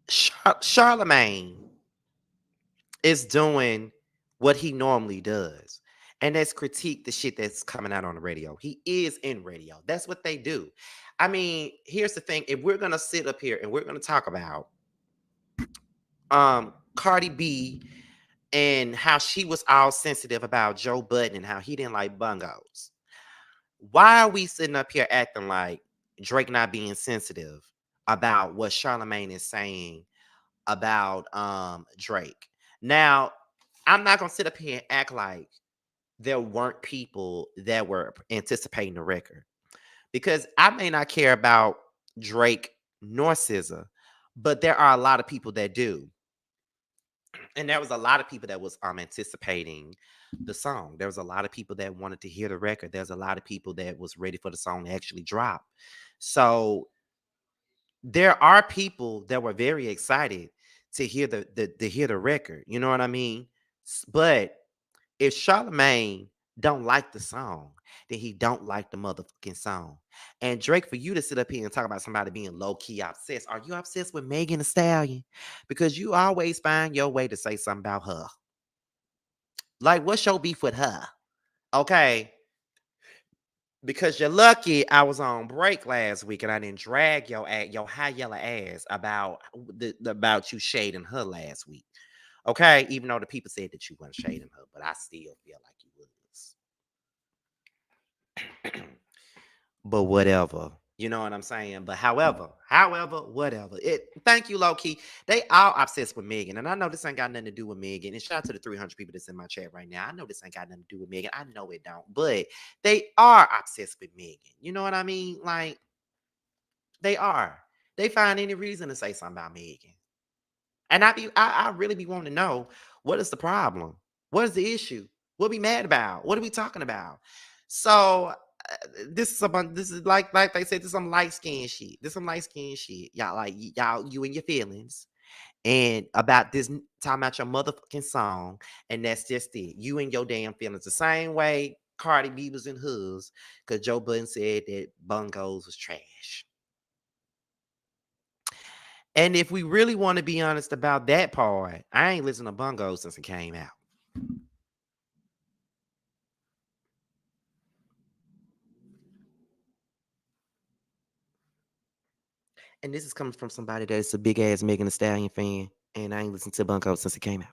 Charlamagne is doing what he normally does. And that's critique the shit that's coming out on the radio. He is in radio. That's what they do. I mean, here's the thing. If we're gonna sit up here and we're gonna talk about Cardi B and how she was all sensitive about Joe Budden and how he didn't like bungos, why are we sitting up here acting like Drake not being sensitive about what Charlamagne is saying about Drake? Now, I'm not gonna sit up here and act like there weren't people that were anticipating the record, because I may not care about Drake nor SZA, but there are a lot of people that do. And there was a lot of people that was anticipating the song. There was a lot of people that wanted to hear the record. There's a lot of people that was ready for the song to actually drop. So there are people that were very excited to hear the record. You know what I mean? But if Charlamagne don't like the song, then he don't like the motherfucking song. And Drake, for you to sit up here and talk about somebody being low-key obsessed, are you obsessed with Megan Thee Stallion? Because you always find your way to say something about her. Like, what's your beef with her? Okay. Because you're lucky I was on break last week and I didn't drag your high yellow ass about about you shading her last week. Okay, even though the people said that you weren't shading her, but I still feel like you was. But whatever. You know what I'm saying? But however, whatever. Thank you, low key. They all obsessed with Megan. And I know this ain't got nothing to do with Megan. And shout out to the 300 people that's in my chat right now. I know this ain't got nothing to do with Megan. I know it don't. But they are obsessed with Megan. You know what I mean? Like, they are. They find any reason to say something about Megan. And I really be wanting to know, what is the problem? What is the issue? What we mad about? What are we talking about? So this is like they said, this is some light skin shit. This some light skin shit. You and your feelings. And about this talking about your motherfucking song. And that's just it. You and your damn feelings. The same way Cardi B was in hers, because Joe Budden said that bungos was trash. And if we really want to be honest about that part, I ain't listened to Bungo since it came out. And this is coming from somebody that is a big ass Megan Thee Stallion fan, and I ain't listened to Bungo since it came out.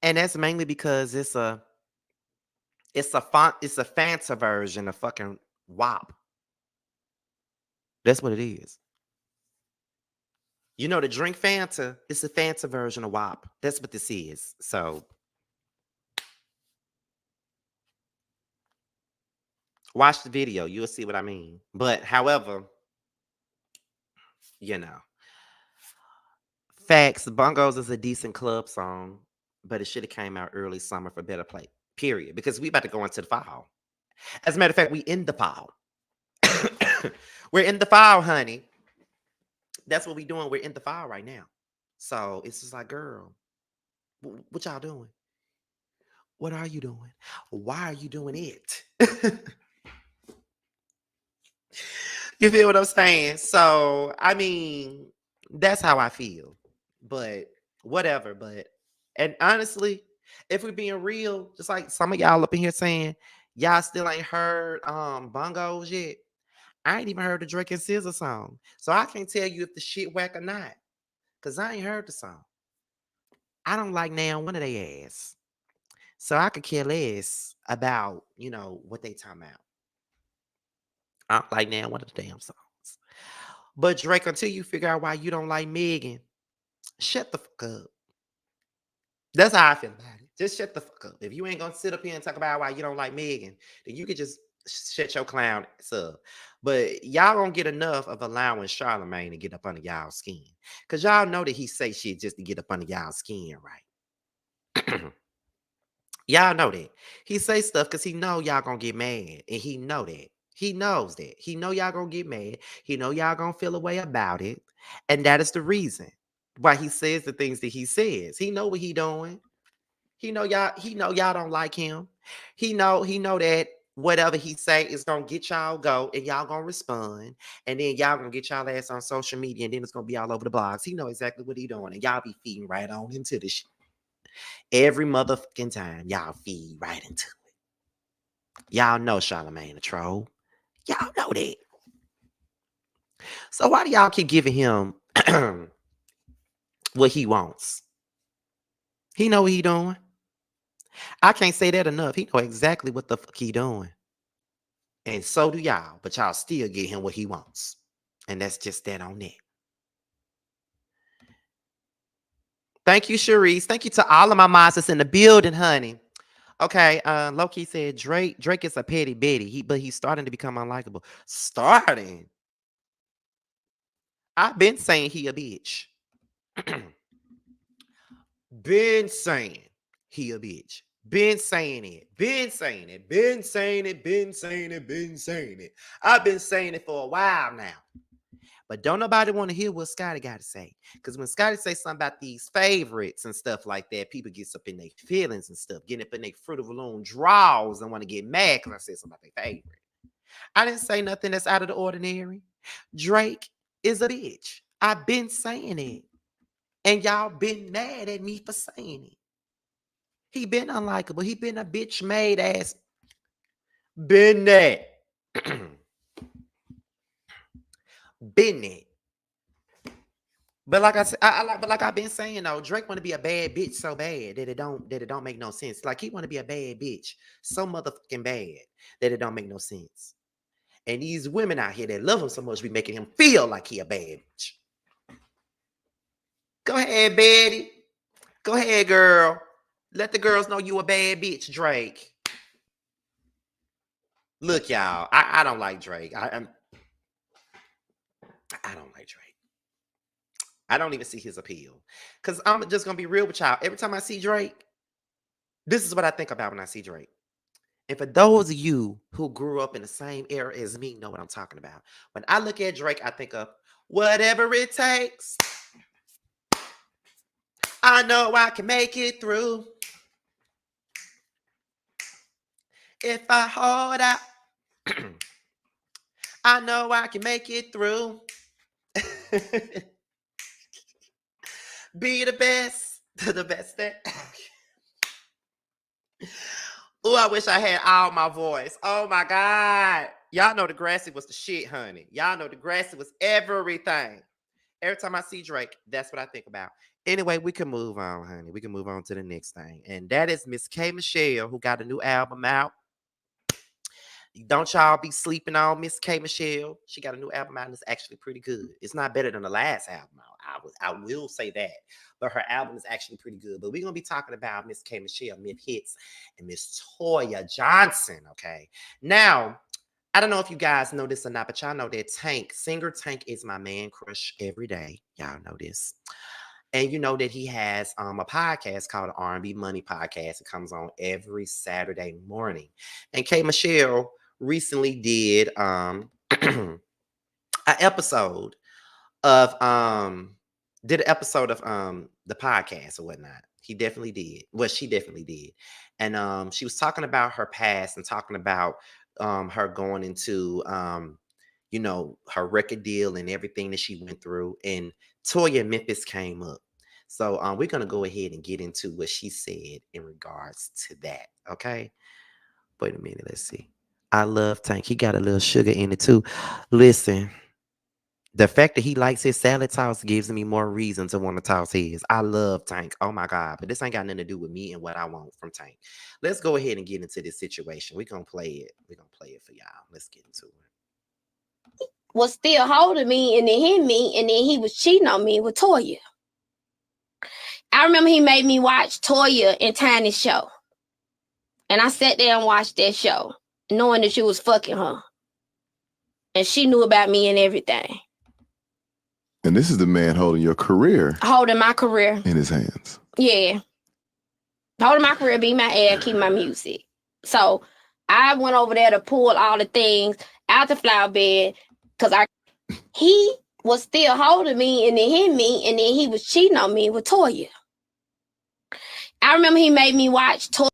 And that's mainly because it's a Fanta version of fucking WAP. That's what it is. You know, the drink Fanta, it's a Fanta version of WAP. That's what this is. So watch the video, you'll see what I mean. But however, you know, facts, Bungos is a decent club song, but it should have came out early summer for better play. Period. Because we about to go into the fall. As a matter of fact, we in the fall. We're in the fall, honey. That's what we doing. We're in the fall right now. So it's just like, girl, what y'all doing? What are you doing? Why are you doing it? You feel what I'm saying? So, I mean, that's how I feel. But whatever. And honestly, if we're being real, just like some of y'all up in here saying, y'all still ain't heard Bungos yet. I ain't even heard the Drake and SZA song. So I can't tell you if the shit whack or not. Because I ain't heard the song. I don't like now one of they ass. So I could care less about, what they talking about. I don't like now one of the damn songs. But Drake, until you figure out why you don't like Megan, shut the fuck up. That's how I feel about it. Just shut the fuck up. If you ain't gonna sit up here and talk about why you don't like Megan, then you could just Shut your clown ass up. But y'all gonna get enough of allowing Charlamagne to get up under y'all skin. Cause y'all know that he say shit just to get up under y'all skin, right? Y'all know that. He say stuff because he know y'all gonna get mad. And he know that. He knows that. He know y'all gonna get mad. He know y'all gonna feel a way about it. And that is the reason why he says the things that he says. He know what he doing. He know y'all don't like him. He know that whatever he say is gonna get y'all go and y'all gonna respond. And then y'all gonna get y'all ass on social media and then it's gonna be all over the blogs. He know exactly what he doing. And y'all be feeding right on into this shit. Every motherfucking time y'all feed right into it. Y'all know Charlamagne a troll. Y'all know that. So why do y'all keep giving him what he wants? He know what he doing. I can't say that enough. He know exactly what the fuck he doing. And so do y'all. But y'all still get him what he wants. And that's just that on that. Thank you, Sharice. Thank you to all of my moms that's in the building, honey. Okay, Loki said Drake is a petty Betty. But he's starting to become unlikable. Starting. I've been saying he a bitch. Been saying he a bitch. Been saying it. Been saying it. Been saying it. Been saying it. Been saying it. I've been saying it for a while now. But don't nobody want to hear what Scotty got to say. Because when Scotty say something about these favorites and stuff like that, people get up in their feelings and stuff, getting up in their Fruit of the Loom draws and want to get mad because I said something about their favorite. I didn't say nothing that's out of the ordinary. Drake is a bitch. I've been saying it. And y'all been mad at me for saying it. He been unlikable. He been a bitch made ass. Been that. Been it. But like I said, but like I've been saying though, Drake want to be a bad bitch so bad that it don't make no sense. Like he want to be a bad bitch so motherfucking bad that it don't make no sense. And these women out here that love him so much be making him feel like he a bad bitch. Go ahead, Betty. Go ahead, girl. Let the girls know you a bad bitch, Drake. Look, y'all, I don't like Drake. I don't like Drake. I don't even see his appeal. Because I'm just going to be real with y'all. Every time I see Drake, this is what I think about when I see Drake. And for those of you who grew up in the same era as me know what I'm talking about. When I look at Drake, I think of whatever it takes. I know I can make it through. If I hold out, I know I can make it through. Be the best that. Oh, I wish I had all my voice. Oh my God. Y'all know the Grassy was the shit, honey. Y'all know the Grassy was everything. Every time I see Drake, that's what I think about. Anyway, we can move on, honey. We can move on to the next thing. And that is Miss K. Michelle, who got a new album out. Don't y'all be sleeping on Miss K. Michelle. She got a new album out and it's actually pretty good. It's not better than the last album out. I will say that. But her album is actually pretty good. But we're going to be talking about Miss K. Michelle, Memphitz, and Miss Toya Johnson, okay? Now, I don't know if you guys know this or not, but y'all know that singer Tank is my man crush every day. Y'all know this. And you know that he has a podcast called the R&B Money Podcast. It comes on every Saturday morning. And K. Michelle recently did an episode of the podcast or whatnot. He definitely did. Well, she definitely did. And she was talking about her past and talking about her going into her record deal and everything that she went through. And Toya Memphitz came up. So we're going to go ahead and get into what she said in regards to that. Okay. Wait a minute. Let's see. I love Tank. He got a little sugar in it too. Listen, the fact that he likes his salad toss gives me more reason to want to toss his. I love Tank. Oh my God. But this ain't got nothing to do with me and what I want from Tank. Let's go ahead and get into this situation. We're going to play it. We're going to play it for y'all. Let's get into it. Was still holding me and then hit me, and then he was cheating on me with Toya. I remember he made me watch Toya and Tiny's show. And I sat there and watched that show. knowing that you was fucking her. And she knew about me and everything. And this is the man holding your career. Holding my career. In his hands. Yeah. Holding my career, be my ad, keep my music. So I went over there to pull all the things out the flower bed because he was still holding me and then hitting me, and then he was cheating on me with Toya. I remember he made me watch Toya.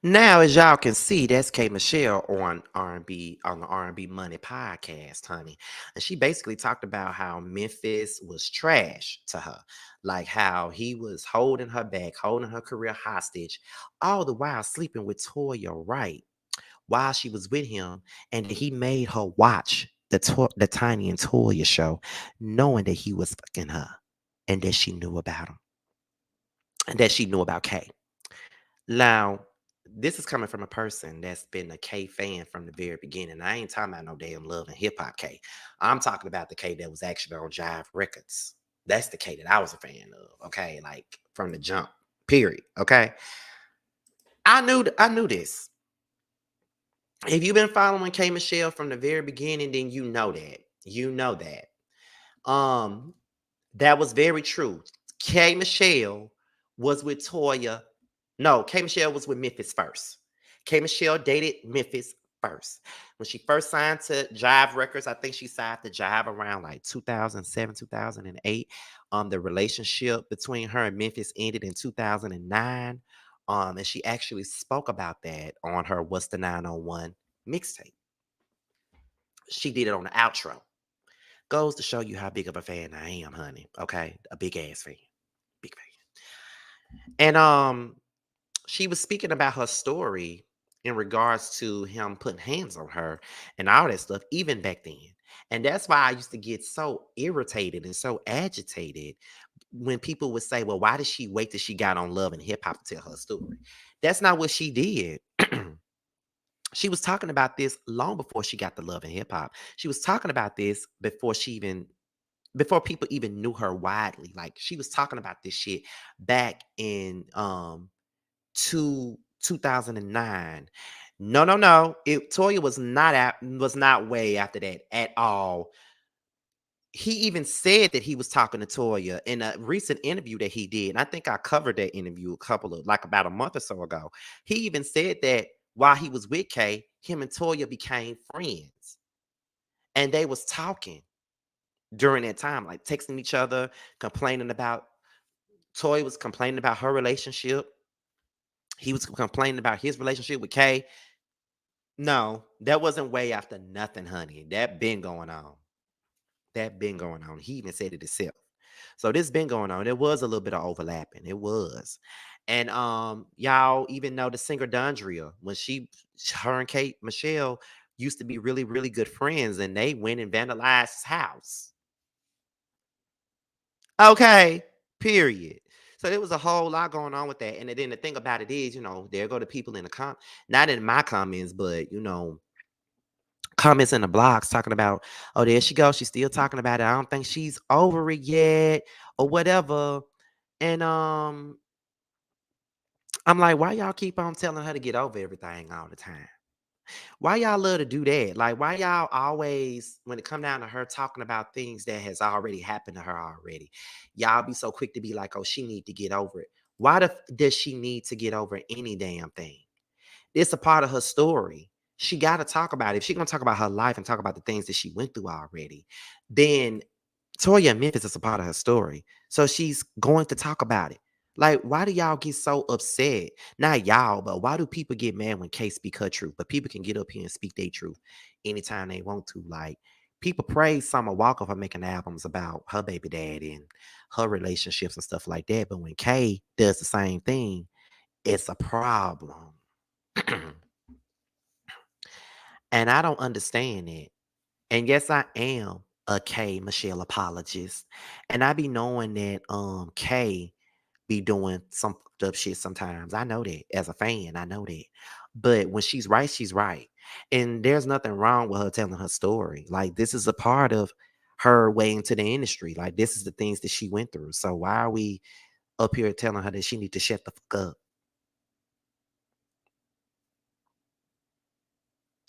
Now, as y'all can see, that's K Michelle on R&B, on the R&B Money podcast, honey. And she basically talked about how Memphitz was trash to her. Like how he was holding her back, holding her career hostage, all the while sleeping with Toya Wright while she was with him. And he made her watch the Tiny and Toya show, knowing that he was fucking her and that she knew about him. And that she knew about K. Now, this is coming from a person that's been a K fan from the very beginning. I ain't talking about no damn Love and Hip Hop K. I'm talking about the K that was actually on Jive Records. That's the K that I was a fan of, okay? Like from the jump, period, okay? I knew this. If you've been following K Michelle from the very beginning, then you know that. You know that. That was very true. K Michelle was with Toya. No, K Michelle was with Memphitz first. K Michelle dated Memphitz first. When she first signed to Jive Records, I think she signed to Jive around like 2007, 2008. The relationship between her and Memphitz ended in 2009. And she actually spoke about that on her What's the 901 mixtape. She did it on the outro. Goes to show you how big of a fan I am, honey. Okay, a big ass fan. Big fan. And she was speaking about her story in regards to him putting hands on her and all that stuff, even back then. And that's why I used to get so irritated and so agitated when people would say, well, why did she wait till she got on Love and Hip Hop to tell her story? That's not what she did. She was talking about this long before she got the Love and Hip Hop. She was talking about this before people even knew her widely. Like she was talking about this shit back in 2009. No. Toya was not way after that at all. He even said that he was talking to Toya in a recent interview that he did. And I think I covered that interview about a month or so ago. He even said that while he was with Kay, him and Toya became friends. And they was talking during that time, like texting each other, Toya was complaining about her relationship. He was complaining about his relationship with Kay. No, that wasn't way after nothing, honey. That been going on. He even said it himself. So this been going on. There was a little bit of overlapping. It was. And y'all even know the singer Dondria, when her and Kate Michelle used to be really, really good friends, and they went and vandalized his house. Okay, period. So there was a whole lot going on with that. And then the thing about it is, there go the people in the not in my comments, but comments in the blogs talking about, oh, there she goes. She's still talking about it. I don't think she's over it yet or whatever. And I'm like, why y'all keep on telling her to get over everything all the time? Why y'all love to do that? Like, why y'all always, when it come down to her talking about things that has already happened to her already, y'all be so quick to be like, oh, she need to get over it. Why does she need to get over any damn thing? It's a part of her story. She got to talk about it. If she's going to talk about her life and talk about the things that she went through already, then Toya and Memphitz is a part of her story. So she's going to talk about it. Like, why do y'all get so upset? Not y'all, but why do people get mad when Kay speak her truth? But people can get up here and speak their truth anytime they want to. Like, people praise Summer Walker for making albums about her baby daddy and her relationships and stuff like that. But when Kay does the same thing, it's a problem. And I don't understand it. And yes, I am a K Michelle apologist. And I be knowing that Kay be doing some fucked up shit sometimes. I know that. As a fan, I know that. But when she's right, she's right. And there's nothing wrong with her telling her story. Like, this is a part of her way into the industry. Like, this is the things that she went through. So why are we up here telling her that she need to shut the fuck up.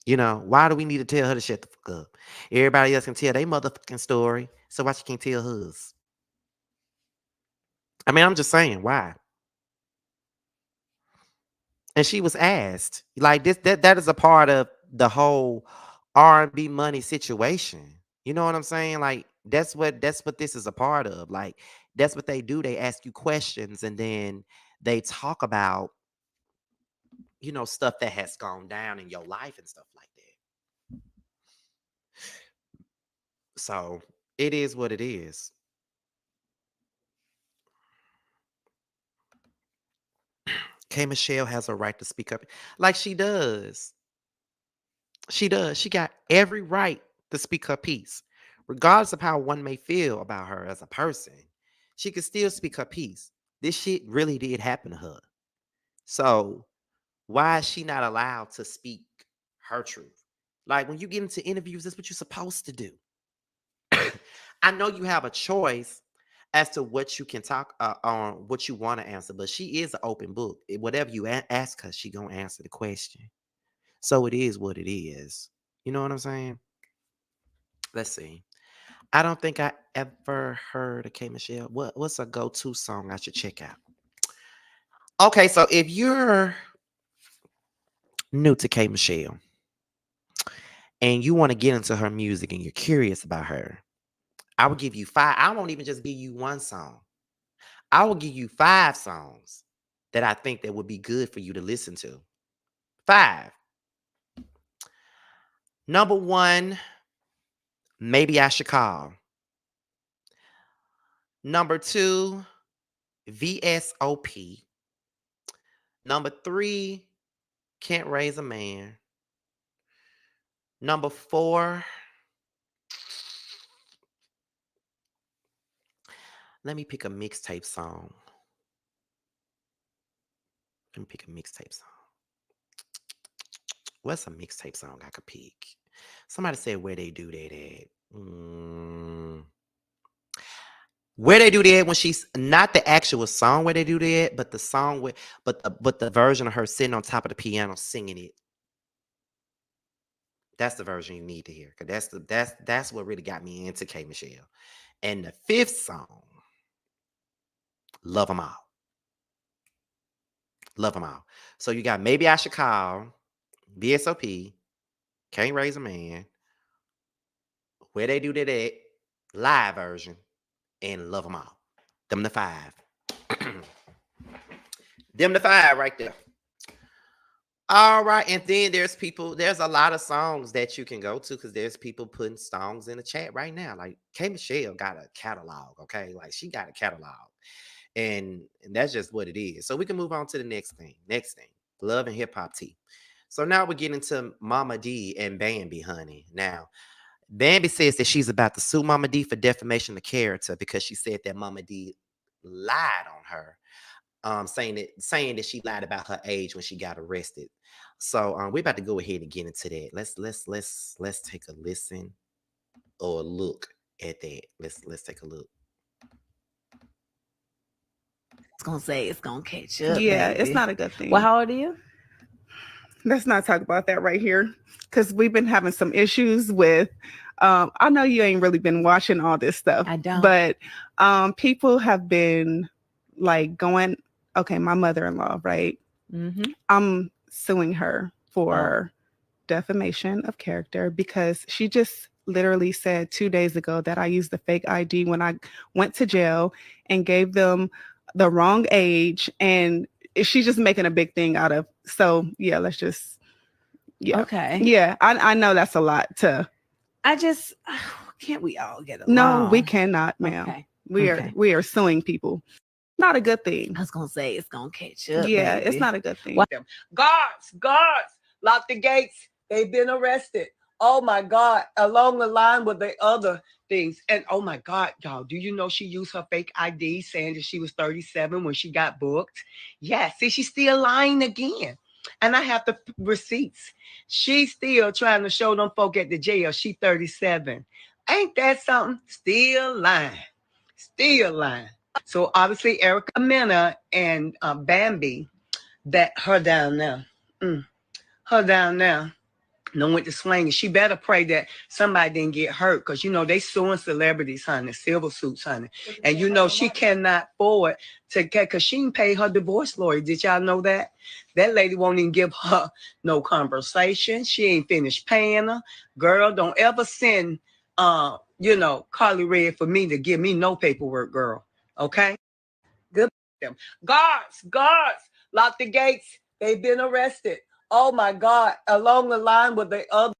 You know, why do we need to tell her to shut the fuck up? Everybody else can tell their motherfucking story, so why she can't tell hers? I mean, I'm just saying, why? And she was asked, like this, that is a part of the whole R&B money situation. You know what I'm saying? Like that's what this is a part of. Like that's what they do. They ask you questions and then they talk about, you know, stuff that has gone down in your life and stuff like that. So it is what it is. K. Michelle has a right to speak up like she does. She does. She got every right to speak her piece, regardless of how one may feel about her as a person. She can still speak her piece. This shit really did happen to her. So why is she not allowed to speak her truth? Like when you get into interviews, that's what you're supposed to do. I know you have a choice as to what you can talk on, what you want to answer, but she is an open book. Whatever you ask her, she gonna answer the question. So it is what it is. You know what I'm saying? Let's see. I don't think I ever heard of K. Michelle. What's a go-to song I should check out? Okay, so if you're new to K. Michelle and you want to get into her music and you're curious about her, I will give you 5. I won't even just give you one song. I will give you 5 songs that I think that would be good for you to listen to. 5. Number 1, Maybe I Should Call. Number 2, VSOP. Number 3, Can't Raise a Man. Number 4, let me pick a mixtape song. Let me pick a mixtape song. What's a mixtape song I could pick? Somebody said Where They Do That at. Where They Do That when she's not the actual song Where They Do That, but the song with but the version of her sitting on top of the piano singing it. That's the version you need to hear, because that's what really got me into K. Michelle. And the 5th song, Love 'Em All. Love 'Em All. So you got Maybe I Should Call, VSOP, Can't Raise a Man, Where They Do That at, live version, and Love 'Em All. Them the 5. Them the 5 right there. All right, and then there's a lot of songs that you can go to because there's people putting songs in the chat right now. Like K. Michelle got a catalog, okay? Like she got a catalog. And that's just what it is. So we can move on to the next thing. Love and hip hop tea. So now we're getting to Momma D and Bambi, honey. Now, Bambi says that she's about to sue Momma D for defamation of character because she said that Momma D lied on her, saying that she lied about her age when she got arrested. So we're about to go ahead and get into that. Let's take a listen or a look at that. Let's take a look. It's gonna say it's gonna catch up. Yeah, baby. it's not a good thing. Well, how old are you? Let's not talk about that right here, because we've been having some issues with. I know you ain't really been watching all this stuff. I don't. But people have been like going. Okay, my mother-in-law, right? Mm-hmm. I'm suing her for defamation of character because she just literally said 2 days ago that I used the fake ID when I went to jail and gave them the wrong age, and she's just making a big thing out of. So yeah, let's just Okay. Yeah, I know that's a lot to. I just can't we all get along? No, we cannot, ma'am. Okay. We are suing people. Not a good thing. I was gonna say it's gonna catch up. Yeah, baby. it's not a good thing. What? Guards, lock the gates. They've been arrested. Oh my God, along the line with the other things. And oh my God, y'all, do you know she used her fake ID saying that she was 37 when she got booked? Yeah, see, she's still lying again. And I have the receipts. She's still trying to show them folk at the jail she 37. Ain't that something? Still lying. So obviously Erica Mena and Bambi, that her down there. Her down there. No went to swinging. She better pray that somebody didn't get hurt, because you know they suing celebrities, honey, silver suits, honey. And you know she cannot afford to get, because she didn't pay her divorce lawyer. Did y'all know that? That lady won't even give her no conversation. She ain't finished paying her. Girl, don't ever send Carly Red for me to give me no paperwork, girl. Okay? Good. Guards, lock the gates. They've been arrested. Oh my God, along the line with the other.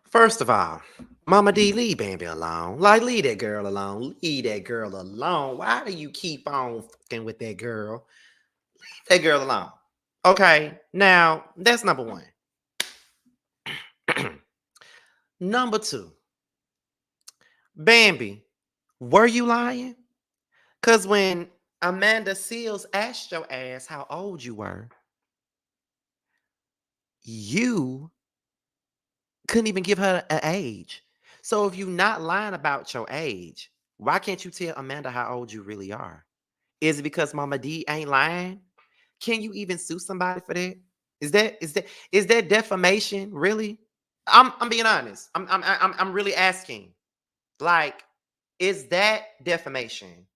First of all, Mama D, leave Bambi alone. Like, leave that girl alone. Leave that girl alone. Why do you keep on fucking with that girl? Leave that girl alone. Okay, now, that's number one. Number two, Bambi, were you lying? Because when Amanda Seals asked your ass how old you were, you couldn't even give her an age. So if you're not lying about your age, why can't you tell Amanda how old you really are? Is it because Mama D ain't lying? Can you even sue somebody for that? Is that defamation? Really? I'm being honest. I'm really asking. Like, is that defamation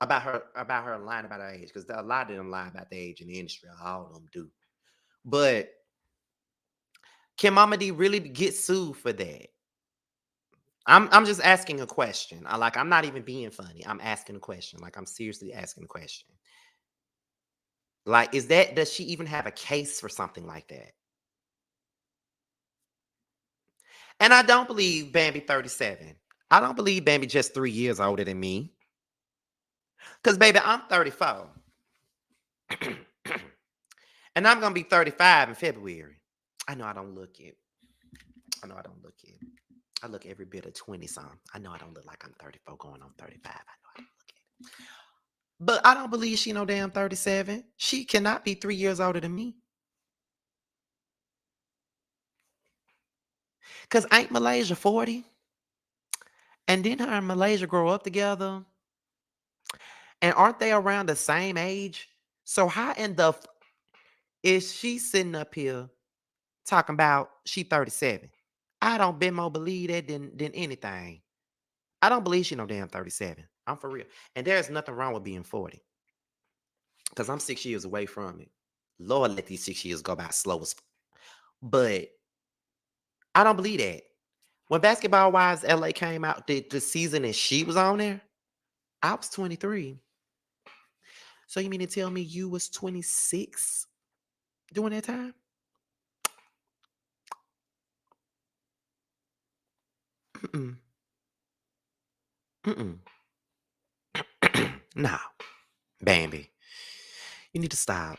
about her lying about her age? Because a lot of them lie about the age in the industry. All of them do. But can Mama D really get sued for that? I'm just asking a question. I'm not even being funny. I'm asking a question. Like, I'm seriously asking a question. Like, does she even have a case for something like that? And I don't believe Bambi 37. I don't believe Bambi just 3 years older than me. Because, baby, I'm 34. And I'm going to be 35 in February. I know I don't look it. I look every bit of 20-something. I know I don't look like I'm 34 going on 35. I know I don't look it. But I don't believe she no damn 37. She cannot be 3 years older than me. Because ain't Malaysia 40? And didn't her and Malaysia grow up together? And aren't they around the same age? So how in the is she sitting up here talking about she 37? I don't been more believe that than anything. I don't believe she no damn 37. I'm for real. And there's nothing wrong with being 40. Because I'm 6 years away from it. Lord, let these 6 years go by slow as. But I don't believe that. When Basketball Wives LA came out, the season and she was on there, I was 23. So you mean to tell me you was 26 during that time? No, Bambi, you need to stop.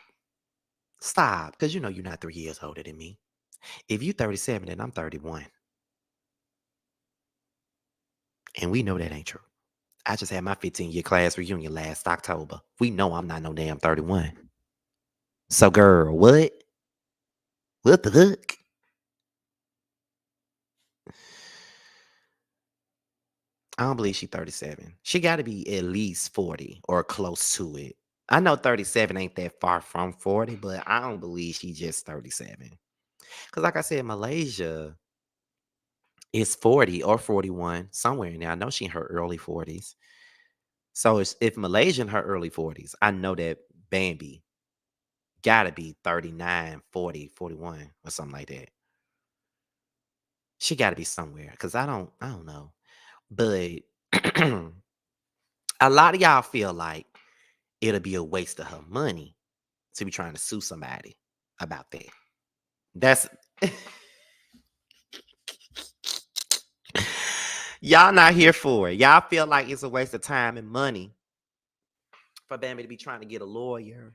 Stop, because you know you're not 3 years older than me. If you 37, then I'm 31. And we know that ain't true. I just had my 15-year class reunion last October. We know I'm not no damn 31. So, girl, what? What the hook? I don't believe she's 37. She got to be at least 40 or close to it. I know 37 ain't that far from 40, but I don't believe she just 37. Because like I said, Malaysia is 40 or 41, somewhere in there. I know she in her early 40s. So if Malaysia in her early 40s, I know that Bambi got to be 39, 40, 41 or something like that. She got to be somewhere because I don't know. But a lot of y'all feel like it'll be a waste of her money to be trying to sue somebody about that. That's y'all not here for it. Y'all feel like it's a waste of time and money for Bambi to be trying to get a lawyer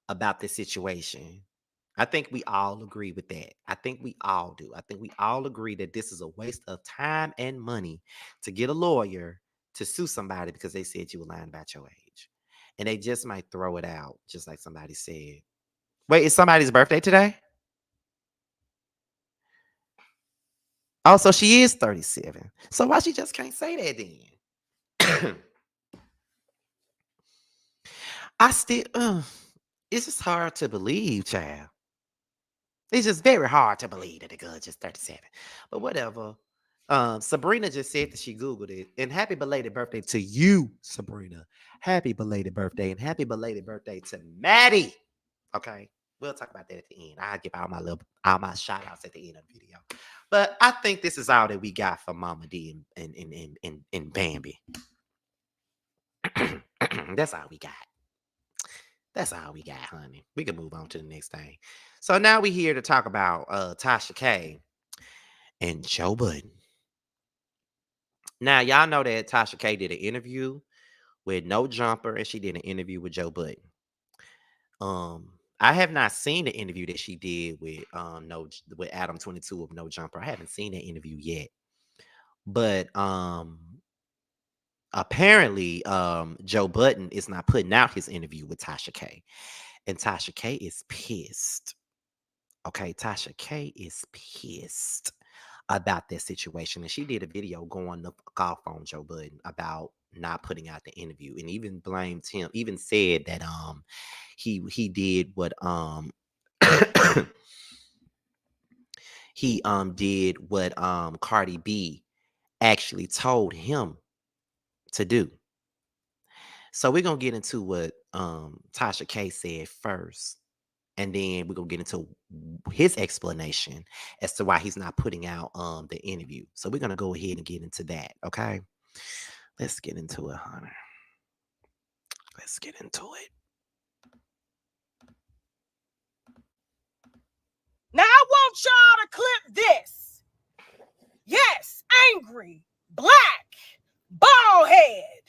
about this situation. I think we all agree with that. I think we all do. I think we all agree that this is a waste of time and money to get a lawyer to sue somebody because they said you were lying about your age. And they just might throw it out, just like somebody said. Wait, is somebody's birthday today? Oh, so she is 37. So why she just can't say that then? I still, it's just hard to believe, child. It's just very hard to believe that the girl just 37. But whatever. Sabrina just said that she Googled it. And happy belated birthday to you, Sabrina. Happy belated birthday. And happy belated birthday to Maddie. Okay. We'll talk about that at the end. I'll give all my shout outs at the end of the video. But I think this is all that we got for Mama D and Bambi. That's all we got. That's all we got, honey. We can move on to the next thing. So now we're here to talk about Tasha K and Joe Budden. Now, y'all know that Tasha K did an interview with No Jumper, and she did an interview with Joe Budden. I have not seen the interview that she did with with Adam 22 of No Jumper. I haven't seen that interview yet. But apparently Joe Budden is not putting out his interview with Tasha K. And Tasha K is pissed. Okay, Tasha K is pissed about that situation. And she did a video going off on Joe Budden about not putting out the interview, and even blamed him, even said that he did what he did what Cardi B actually told him to do. So we're gonna get into what Tasha K said first, and then we're gonna get into his explanation as to why he's not putting out the interview. So we're gonna go ahead and get into that. Okay, let's get into it, Hunter. Let's get into it. Now I want y'all to clip this. Yes, angry, black, bald head.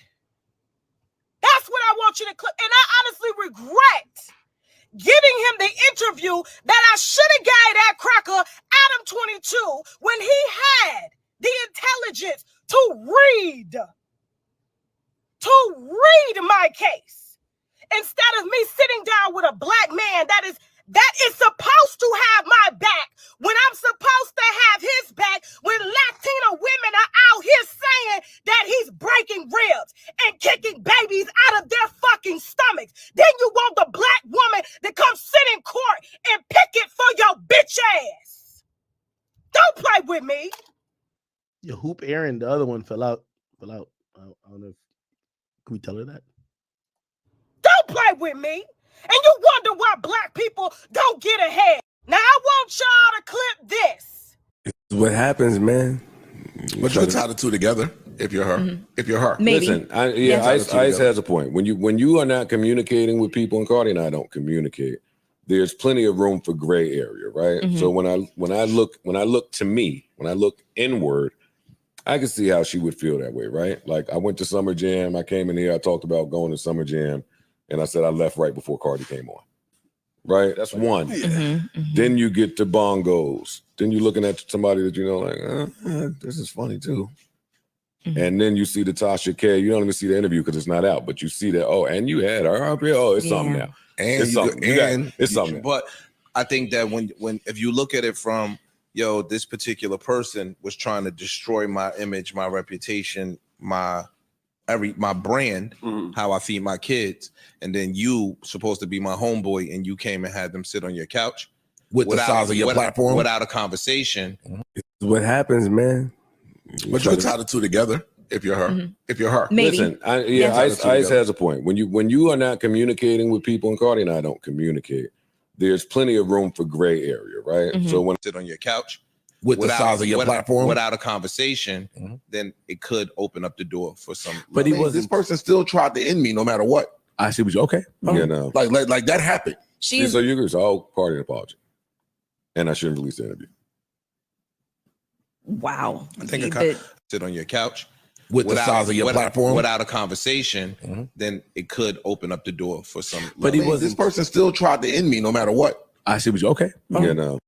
That's what I want you to clip. And I honestly regret giving him the interview that I should have gave that cracker Adam 22 when he had the intelligence to read my case, instead of me sitting down with a black man that is supposed to have my back when I'm supposed to have his back, when Latina women are out here saying that he's breaking ribs and kicking babies out of their fucking stomachs. Then you want the black woman to come sit in court and picket for your bitch ass. Don't play with me. Your hoop Aaron, the other one fell out. I don't know if, can we tell her that? Don't play with me. And you wonder why black people don't get ahead. Now I want y'all to clip this. What happens, man? But you can tie the two together if you're her. Mhm. If you're her. Maybe. Listen, Ice has a point. When you are not communicating with people, and Cardi and I don't communicate, there's plenty of room for gray area, right? Mhm. So when I look inward, I can see how she would feel that way, right? Like I went to Summer Jam, I came in here, I talked about going to Summer Jam, and I said I left right before Cardi came on. Right? That's one. Then you get to bongos. Then you're looking at somebody that you know, like, this is funny too. And then you see the Tasha K. You don't even see the interview because it's not out, but you see that. Oh, and you had her up here. Oh, it's something now. And It's something. It's something. But I think that when if you look at it from, this particular person was trying to destroy my image, my reputation, my brand, how I feed my kids, and then you supposed to be my homeboy, and you came and had them sit on your couch With the size of your platform? without a conversation. What happens, man? But you can tie the two together if you're her. If you're her. Listen, Ice has a point. When you are not communicating with people, and Cardi and I don't communicate, there's plenty of room for gray area, right? So when Sit on your couch With the size of your platform? without a conversation, then it could open up the door for some. But this person still tried to end me no matter what. I see what you okay. You know, Like that happened. so you agree? So I'll Cardi an apology, and I shouldn't release the interview. Wow. I think sit on your couch With the size of your platform? without a conversation, then it could open up the door for some. But this person still tried to end me no matter what. I see what you okay. You know.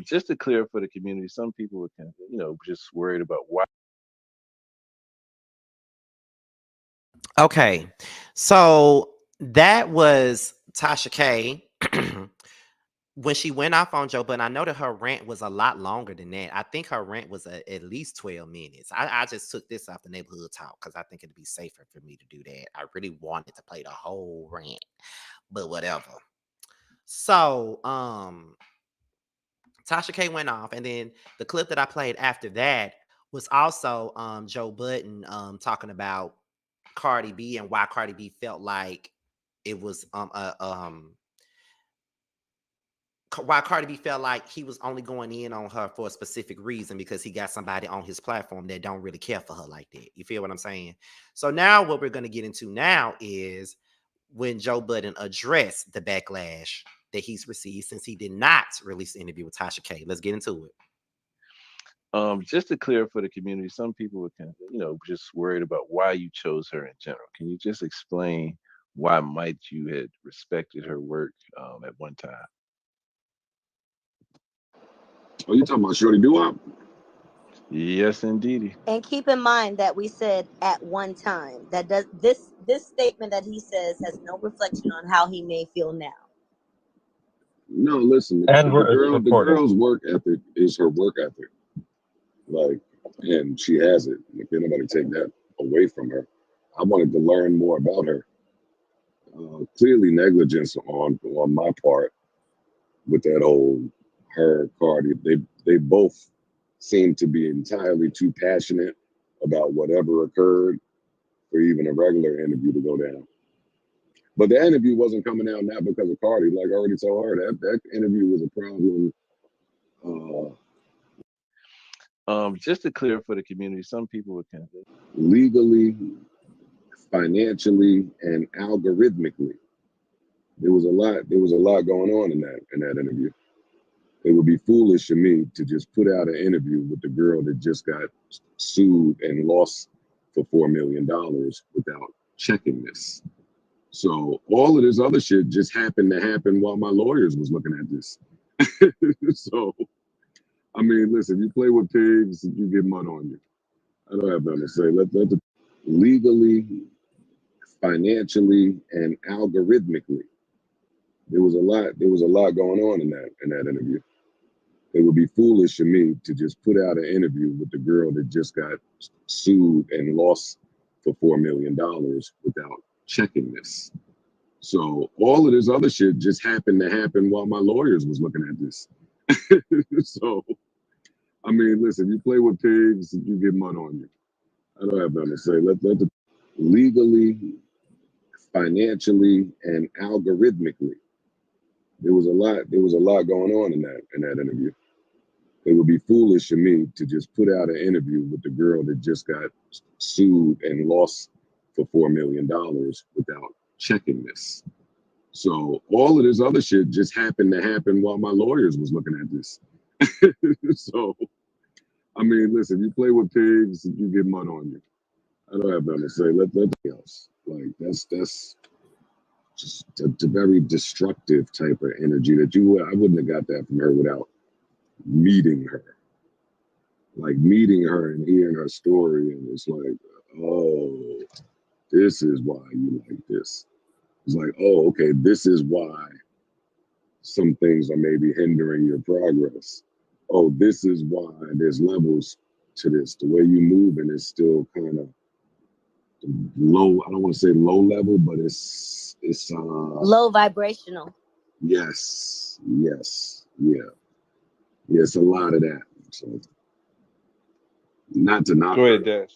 Just to clear for the community, some people were kind of, just worried about why. Okay, so that was Tasha K when she went off on Joe Budden, I know that her rant was a lot longer than that. I think her rant was at least 12 minutes. I just took this off the neighborhood talk because I think it'd be safer for me to do that. I really wanted to play the whole rant, but whatever. So, Tasha K went off, and then the clip that I played after that was also Joe Budden talking about Cardi B and why Cardi B felt like it was why Cardi B felt like he was only going in on her for a specific reason because he got somebody on his platform that don't really care for her like that. You feel what I'm saying? So now what we're going to get into now is when Joe Budden addressed the backlash that he's received since he did not release the interview with Tasha K. Let's get into it. Just to clear for the community, some people were kind of, just worried about why you chose her in general. Can you just explain why might you had respected her work at one time? Oh, you talking about Shorty Doo-Wop? Yes, indeedy. And keep in mind that we said at one time. That does this statement that he says has no reflection on how he may feel now. No, listen. The girl's work ethic is her work ethic. Like, and she has it. If anybody take that away from her, I wanted to learn more about her. Clearly negligence on my part with that whole her Cardi. They both seem to be entirely too passionate about whatever occurred for even a regular interview to go down. But the interview wasn't coming out not because of Cardi. Like I already told her, that interview was a problem. Just to clear for the community, some people were kind of legally, financially, and algorithmically. There was a lot going on in that interview. It would be foolish of me to just put out an interview with the girl that just got sued and lost for $4 million without checking this. So all of this other shit just happened to happen while my lawyers was looking at this. So, I mean, listen, you play with pigs, you get mud on you. I don't have nothing to say. Let the legally, financially, and algorithmically. There was a lot going on in that interview. It would be foolish of me to just put out an interview with the girl that just got sued and lost for $4 million without checking this. So all of this other shit just happened to happen while my lawyers was looking at this. So, I mean, listen, you play with pigs, you get mud on you. I don't have nothing to say. Let the legally, financially, and algorithmically. There was a lot going on in that interview. It would be foolish of me to just put out an interview with the girl that just got sued and lost for $4 million without checking this. So all of this other shit just happened to happen while my lawyers was looking at this. So, I mean, listen, you play with pigs, you get mud on you. I don't have nothing to say. Let else. Like that's just a very destructive type of energy that I wouldn't have got that from her without meeting her. Like meeting her and hearing her story, and it's like, oh, this is why you like this. It's like, oh, okay, this is why some things are maybe hindering your progress. Oh, this is why there's levels to this. The way you move and it's still kind of low. I don't want to say low level, but it's low vibrational. Yes, yeah. It's a lot of that. So not to knock. Go ahead, Dash.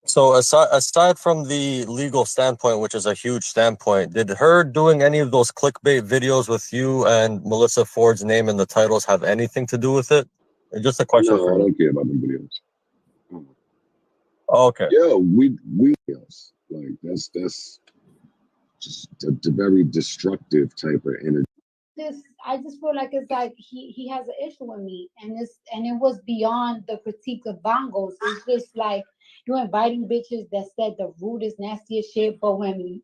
So aside from the legal standpoint, which is a huge standpoint, did her doing any of those clickbait videos with you and Melissa Ford's name in the titles have anything to do with it? It's just a question. No, I don't care about the videos. Oh, okay. Yeah, we like that's just a very destructive type of energy. I just feel like it's like he has an issue with me, and it was beyond the critique of bongos. It's just like you inviting bitches that said the rudest, nastiest shit. But when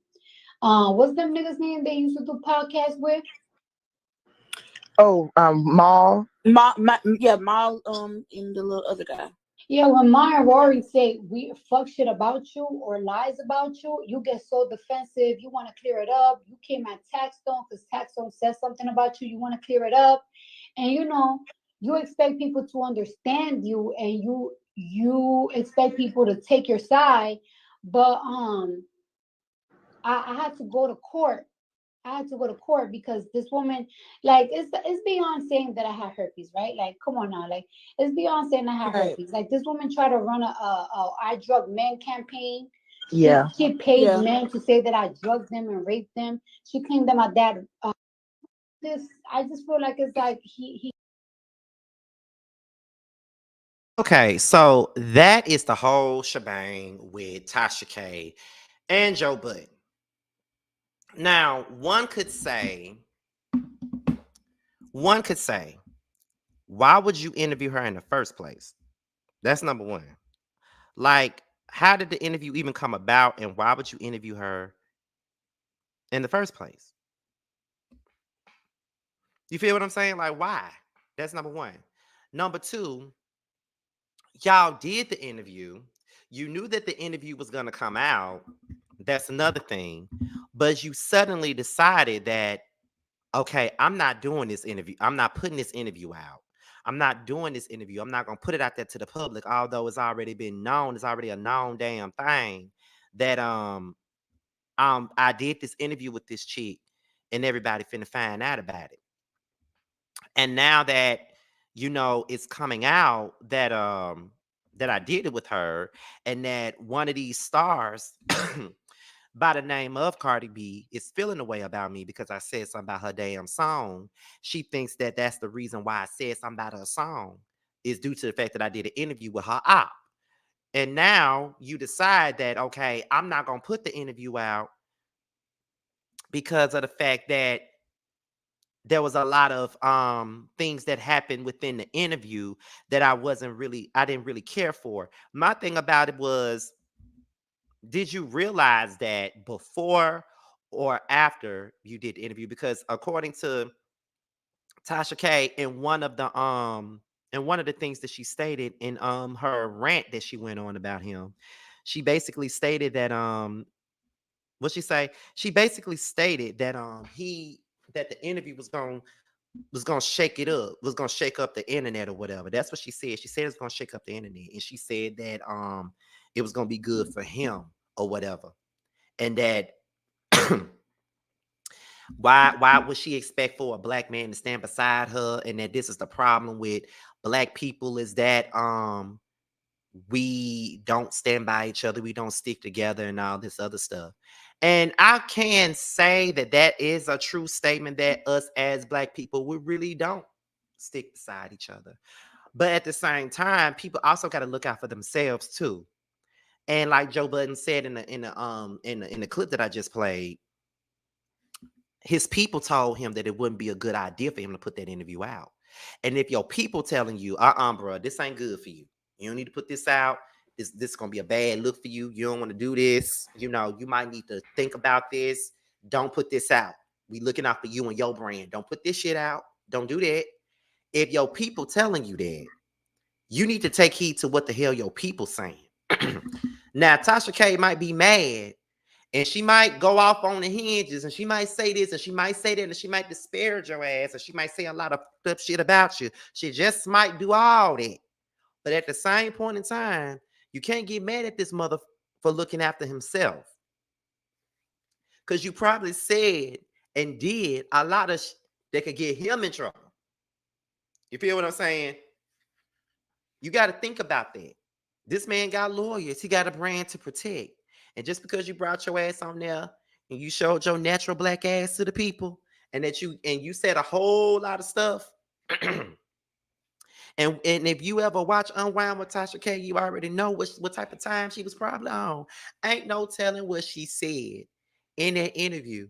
what's them niggas' name they used to do podcasts with? Oh, Maul. Maul, and the little other guy. Yeah, when Maya and Rory say we fuck shit about you or lies about you, you get so defensive. You want to clear it up. You came at Taxstone because Taxstone says something about you. You want to clear it up, and you expect people to understand you, and you expect people to take your side. But I had to go to court. I had to go to court because this woman, like, it's beyond saying that I had herpes, right? Like, come on now, like, it's beyond saying I had Right. herpes. Like, this woman tried to run a I drug men campaign. Yeah. She paid Yeah. men to say that I drugged them and raped them. She claimed that my dad. I just feel like it's like he. Okay, so that is the whole shebang with Tasha K and Joe Budden. Now, one could say, why would you interview her in the first place? That's number one. Like, how did the interview even come about, and why would you interview her in the first place? You feel what I'm saying? Like, why? That's number one. Number two, y'all did the interview. You knew that the interview was going to come out. That's another thing. But you suddenly decided that, okay, I'm not doing this interview. I'm not putting this interview out. I'm not doing this interview. I'm not going to put it out there to the public, although it's already been known. It's already a known damn thing that I did this interview with this chick and everybody finna find out about it. And now that it's coming out that that I did it with her, and that one of these stars by the name of Cardi B is feeling a way about me because I said something about her damn song. She thinks that that's the reason why I said something about her song is due to the fact that I did an interview with her op. And now you decide that, okay, I'm not going to put the interview out because of the fact that there was a lot of things that happened within the interview that I didn't really care for. My thing about it was, did you realize that before or after you did the interview? Because according to Tasha K, in one of the things that she stated in her rant that she went on about him, she basically stated that what she say? She basically stated that that the interview was gonna shake it up, was gonna shake up the internet or whatever. That's what she said. She said it's gonna shake up the internet, and she said that it was gonna be good for him or whatever, and that why would she expect for a black man to stand beside her, and that this is the problem with black people is that we don't stand by each other, we don't stick together, and all this other stuff. And I can say that that is a true statement, that us as black people, we really don't stick beside each other. But at the same time, people also got to look out for themselves too. And like Joe Budden said in the clip that I just played, his people told him that it wouldn't be a good idea for him to put that interview out. And if your people telling you, bro, this ain't good for you, you don't need to put this out, this is gonna be a bad look for you, you don't want to do this, you might need to think about this, don't put this out, we looking out for you and your brand, don't put this shit out, don't do that. If your people telling you that, you need to take heed to what the hell your people saying. Now Tasha K might be mad, and she might go off on the hinges, and she might say this, and she might say that, and she might disparage your ass, and she might say a lot of flip shit about you. She just might do all that. But at the same point in time, you can't get mad at this mother for looking after himself. Because you probably said and did a lot of that could get him in trouble. You feel what I'm saying? You got to think about that. This man got lawyers. He got a brand to protect. And just because you brought your ass on there and you showed your natural black ass to the people, and that you said a whole lot of stuff, and if you ever watch Unwind with Tasha K, you already know what type of time she was probably on. Ain't no telling what she said in that interview.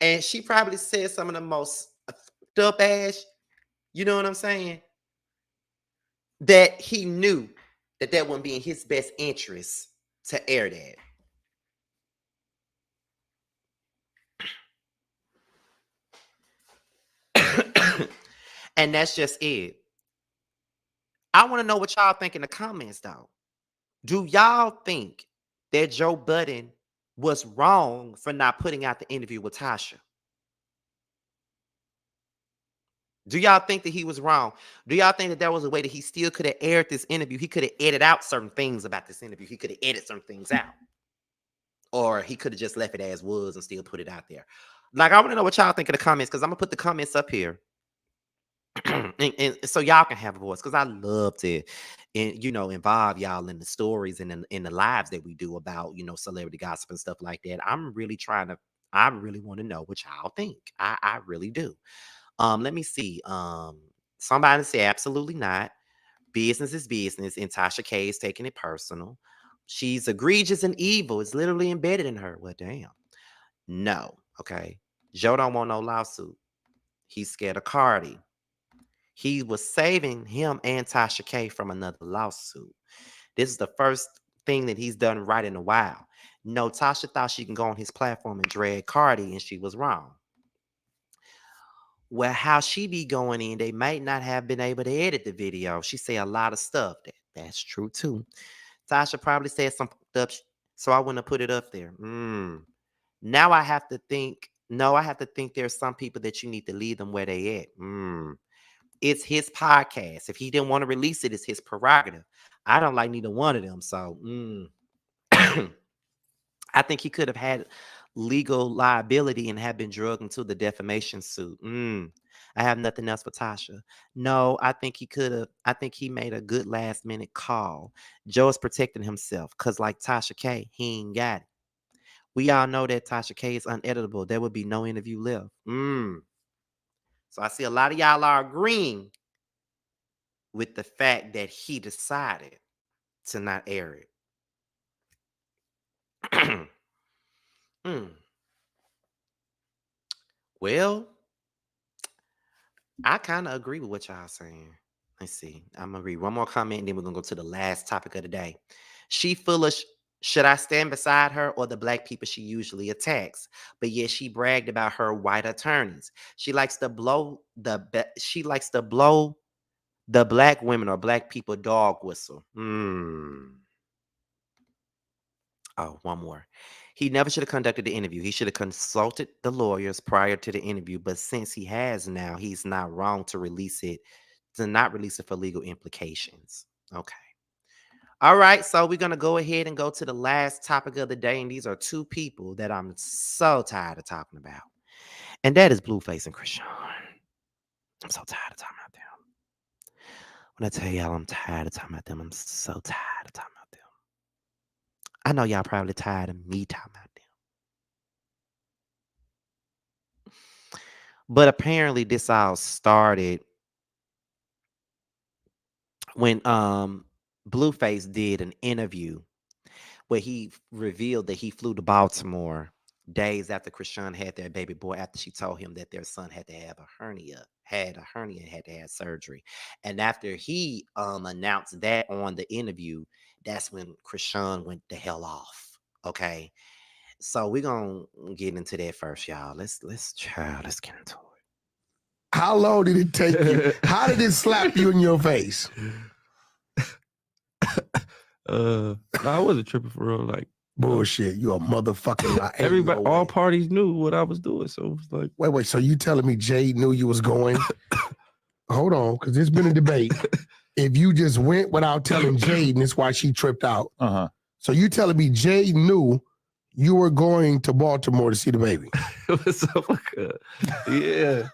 And she probably said some of the most up ass, you know what I'm saying? That he knew that wouldn't be in his best interest to air that. And that's just it. I want to know what y'all think in the comments, though. Do y'all think that Joe Budden was wrong for not putting out the interview with Tasha? Do y'all think that he was wrong? Do y'all think that there was a way that he still could have aired this interview? He could have edited out certain things about this interview. He could have edited some things out. Or he could have just left it as was and still put it out there. Like, I want to know what y'all think in the comments, because I'm going to put the comments up here. and so y'all can have a voice, because I love to, involve y'all in the stories and in the lives that we do about, celebrity gossip and stuff like that. I really want to know what y'all think. I really do. Let me see. Somebody said absolutely not. Business is business, and Tasha K is taking it personal. She's egregious and evil. It's literally embedded in her. Well, damn. No. Okay. Joe don't want no lawsuit. He's scared of Cardi. He was saving him and Tasha K from another lawsuit. This is the first thing that he's done right in a while. No, Tasha thought she can go on his platform and drag Cardi, and she was wrong. Well, how she be going in, they might not have been able to edit the video. She say a lot of stuff. That's true too. Tasha probably said some stuff, so I wouldn't have put it up there. Now I have to think. No, I have to think there's some people that you need to leave them where they at. It's his podcast. If he didn't want to release it, it's his prerogative. I don't like neither one of them. So I think he could have had legal liability and have been drugged into the defamation suit. I have nothing else for Tasha. No, I think he could have. I think he made a good last minute call. Joe is protecting himself because, like Tasha K, he ain't got it. We all know that Tasha K is uneditable. There would be no interview left. So I see a lot of y'all are agreeing with the fact that he decided to not air it. Well, I kind of agree with what y'all saying. Let's see. I'm going to read one more comment, and then we're going to go to the last topic of the day. She foolish. Should I stand beside her or the black people she usually attacks? But yet she bragged about her white attorneys. She likes to blow the black women or black people dog whistle. Oh, one more. He never should have conducted the interview. He should have consulted the lawyers prior to the interview. But since he has now, he's not wrong to not release it for legal implications. Okay. All right. So we're going to go ahead and go to the last topic of the day. And these are two people that I'm so tired of talking about. And that is Blueface and Chrisean. I'm so tired of talking about them. When I tell y'all I'm tired of talking about them, I'm so tired of talking about them. I know y'all probably tired of me talking about them. But apparently this all started when Blueface did an interview where he revealed that he flew to Baltimore days after Chrisean had their baby boy, after she told him that their son had to have a hernia, and had to have surgery. And after he announced that on the interview, that's when Chrisean went the hell off. Okay. So we're gonna get into that first, y'all. Let's get into it. How long did it take you? How did it slap you in your face? I wasn't tripping for real. Like, bullshit. You a motherfucking lie. Everybody, all parties knew what I was doing. So it was like, wait. So you telling me Jay knew you was going? Hold on, because there's been a debate. If you just went without telling Jade, that's why she tripped out. So you telling me Jay knew you were going to Baltimore to see the baby? Yeah.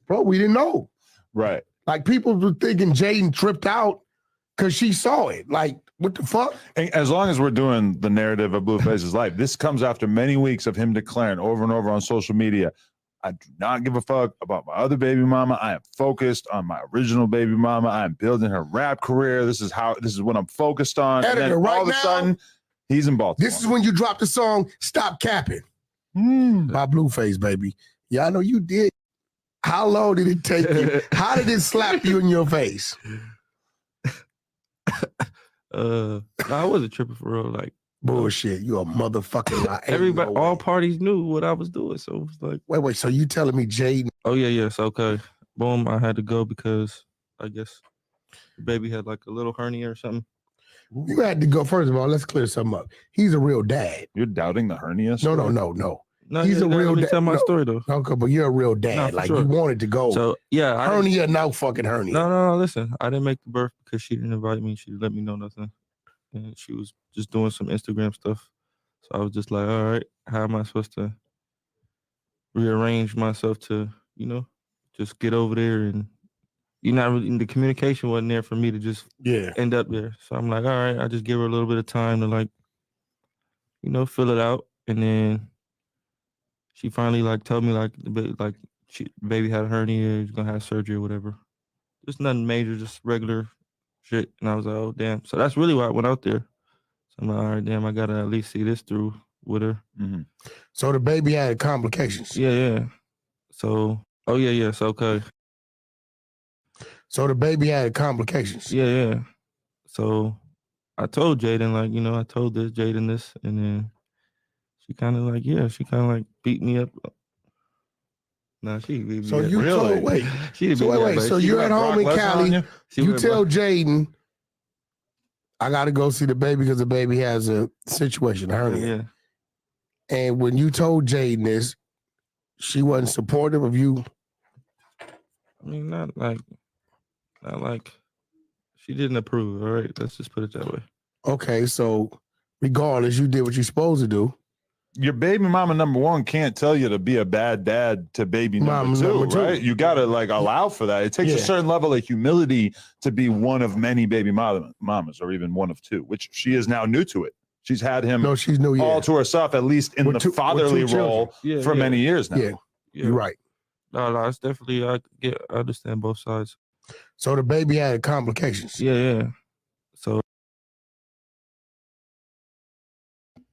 Bro, we didn't know. Right. Like, people were thinking Jaden tripped out because she saw it. Like, what the fuck? And as long as we're doing the narrative of Blueface's life, this comes after many weeks of him declaring over and over on social media, I do not give a fuck about my other baby mama. I am focused on my original baby mama. I am building her rap career. This is what I'm focused on. Editor, and then right all of a sudden, he's in Baltimore. This is when you dropped the song Stop Capping by Blueface, baby. Yeah, I know you did. How long did it take you? How did it slap you in your face? I wasn't tripping for real. Like, bullshit. You a motherfucking lie. Everybody, all parties knew what I was doing. So it was like, wait. So you telling me Jaden? Oh yeah, yes. Okay. Boom. I had to go because I guess the baby had like a little hernia or something. You had to go. First of all, let's clear something up. He's a real dad. You're doubting the hernia No, story? no. No, He's yeah, a real let me dad. tell my No, story though. okay, but you're a real dad. No, for like sure. you wanted to go. So yeah, I didn't- hernia, now fucking hernia. No. Listen, I didn't make the birth because she didn't invite me. She didn't let me know nothing, and she was just doing some Instagram stuff. So I was just like, all right, how am I supposed to rearrange myself to, just get over there? And the communication wasn't there for me to just end up there. So I'm like, all right, I just give her a little bit of time to like, fill it out, and then she finally like told me like the baby had a hernia, he's gonna have surgery or whatever. Just nothing major, just regular shit. And I was like, oh damn. So that's really why I went out there. So I'm like, all right, damn, I gotta at least see this through with her. Mm-hmm. So the baby had complications. Yeah. So so okay. So the baby had complications. Yeah. So I told Jaden, like, I told Jaden this, and then she kind of like, beat me up. No, she beat me So up. you told, wait. So you're at home in Cali. You tell Jaden, I got to go see the baby because the baby has a situation, hernia. Yeah. And when you told Jaden this, she wasn't supportive of you. I mean, not like she didn't approve. All right, let's just put it that way. Okay, so regardless, you did what you're supposed to do. Your baby mama number one can't tell you to be a bad dad to baby number two, right? You got to like allow for that. It takes a certain level of humility to be one of many baby mamas, or even one of two, which she is now new to it. She's had him she's new, all to herself, at least in the fatherly role for many years now. Yeah, you're right. No, it's definitely, I understand both sides. So the baby had complications. Yeah. So,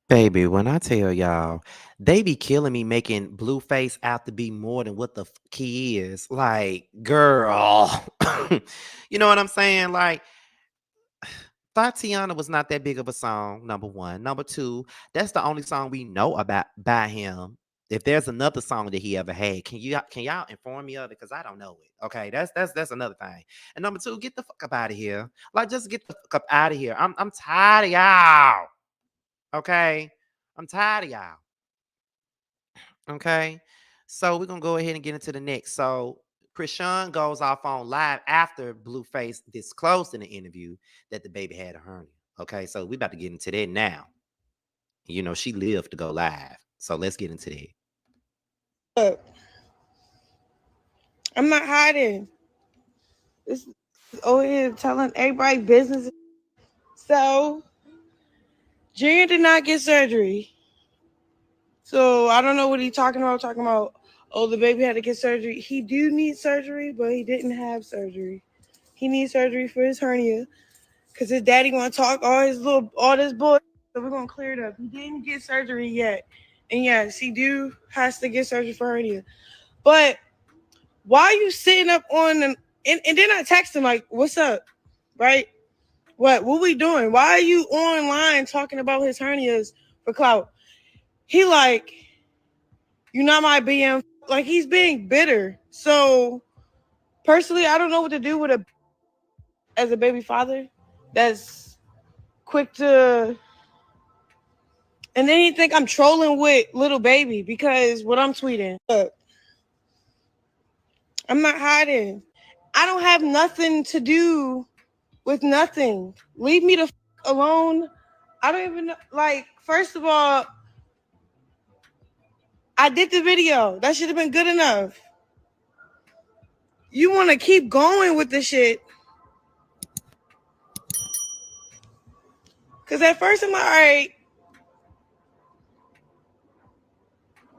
baby, when I tell y'all, they be killing me making Blueface out to be more than what the fuck he is. Like, girl, you know what I'm saying? Like, Tatiana was not that big of a song, number one. Number two, that's the only song we know about by him. If there's another song that he ever had, can y'all inform me of it? Because I don't know it. Okay, that's another thing. And number two, get the fuck up out of here. Like, just get the fuck up out of here. I'm tired of y'all. Okay, I'm tired of y'all. Okay, so we're gonna go ahead and get into the next. So Chrisean goes off on live after Blueface disclosed in the interview that the baby had a hernia. Okay, so we about to get into that now. She lived to go live. So let's get into that. Look, I'm not hiding. This is over here telling everybody business. So, Junior did not get surgery. So, I don't know what he's talking about. Oh, the baby had to get surgery. He do need surgery, but he didn't have surgery. He needs surgery for his hernia because his daddy want to talk all this bull. So, we're going to clear it up. He didn't get surgery yet. And yes, he has to get surgery for hernia. But why are you sitting up on and then I text him like, what's up? Right? What we doing? Why are you online talking about his hernias for clout? He like, you're not my BM. Like, he's being bitter. So personally, I don't know what to do with as a baby father that's quick to. And then he think I'm trolling with little baby because what I'm tweeting. Look, I'm not hiding. I don't have nothing to do with nothing. Leave me the f alone. I don't even know. Like, first of all, I did the video. That should have been good enough. You want to keep going with the shit. Because at first I'm like, all right.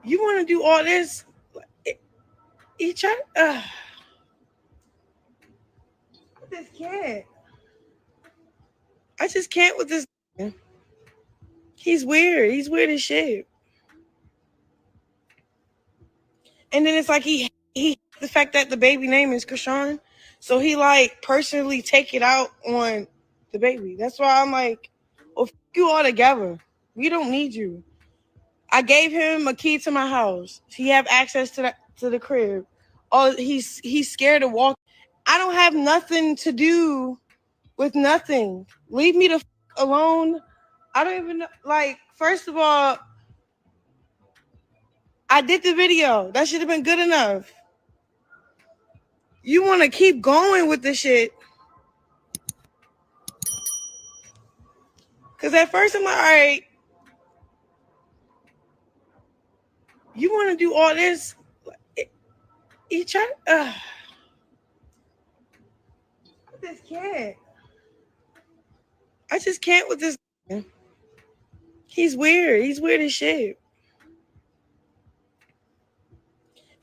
You want to do all this? He tried. I just can't. I just can't with this. He's weird. He's weird as shit. And then it's like he the fact that the baby name is Chrisean, so he like personally take it out on the baby. That's why I'm like, well, f you all together. We don't need you. I gave him a key to my house. He have access to the crib. Oh, he's scared to walk. I don't have nothing to do with nothing. Leave me the f- alone. I don't even know. Like, first of all, I did the video. That should have been good enough. You want to keep going with the shit. Because at first I'm like, all right, you want to do all this? You try. I just can't. I just can't with this. He's weird. He's weird as shit.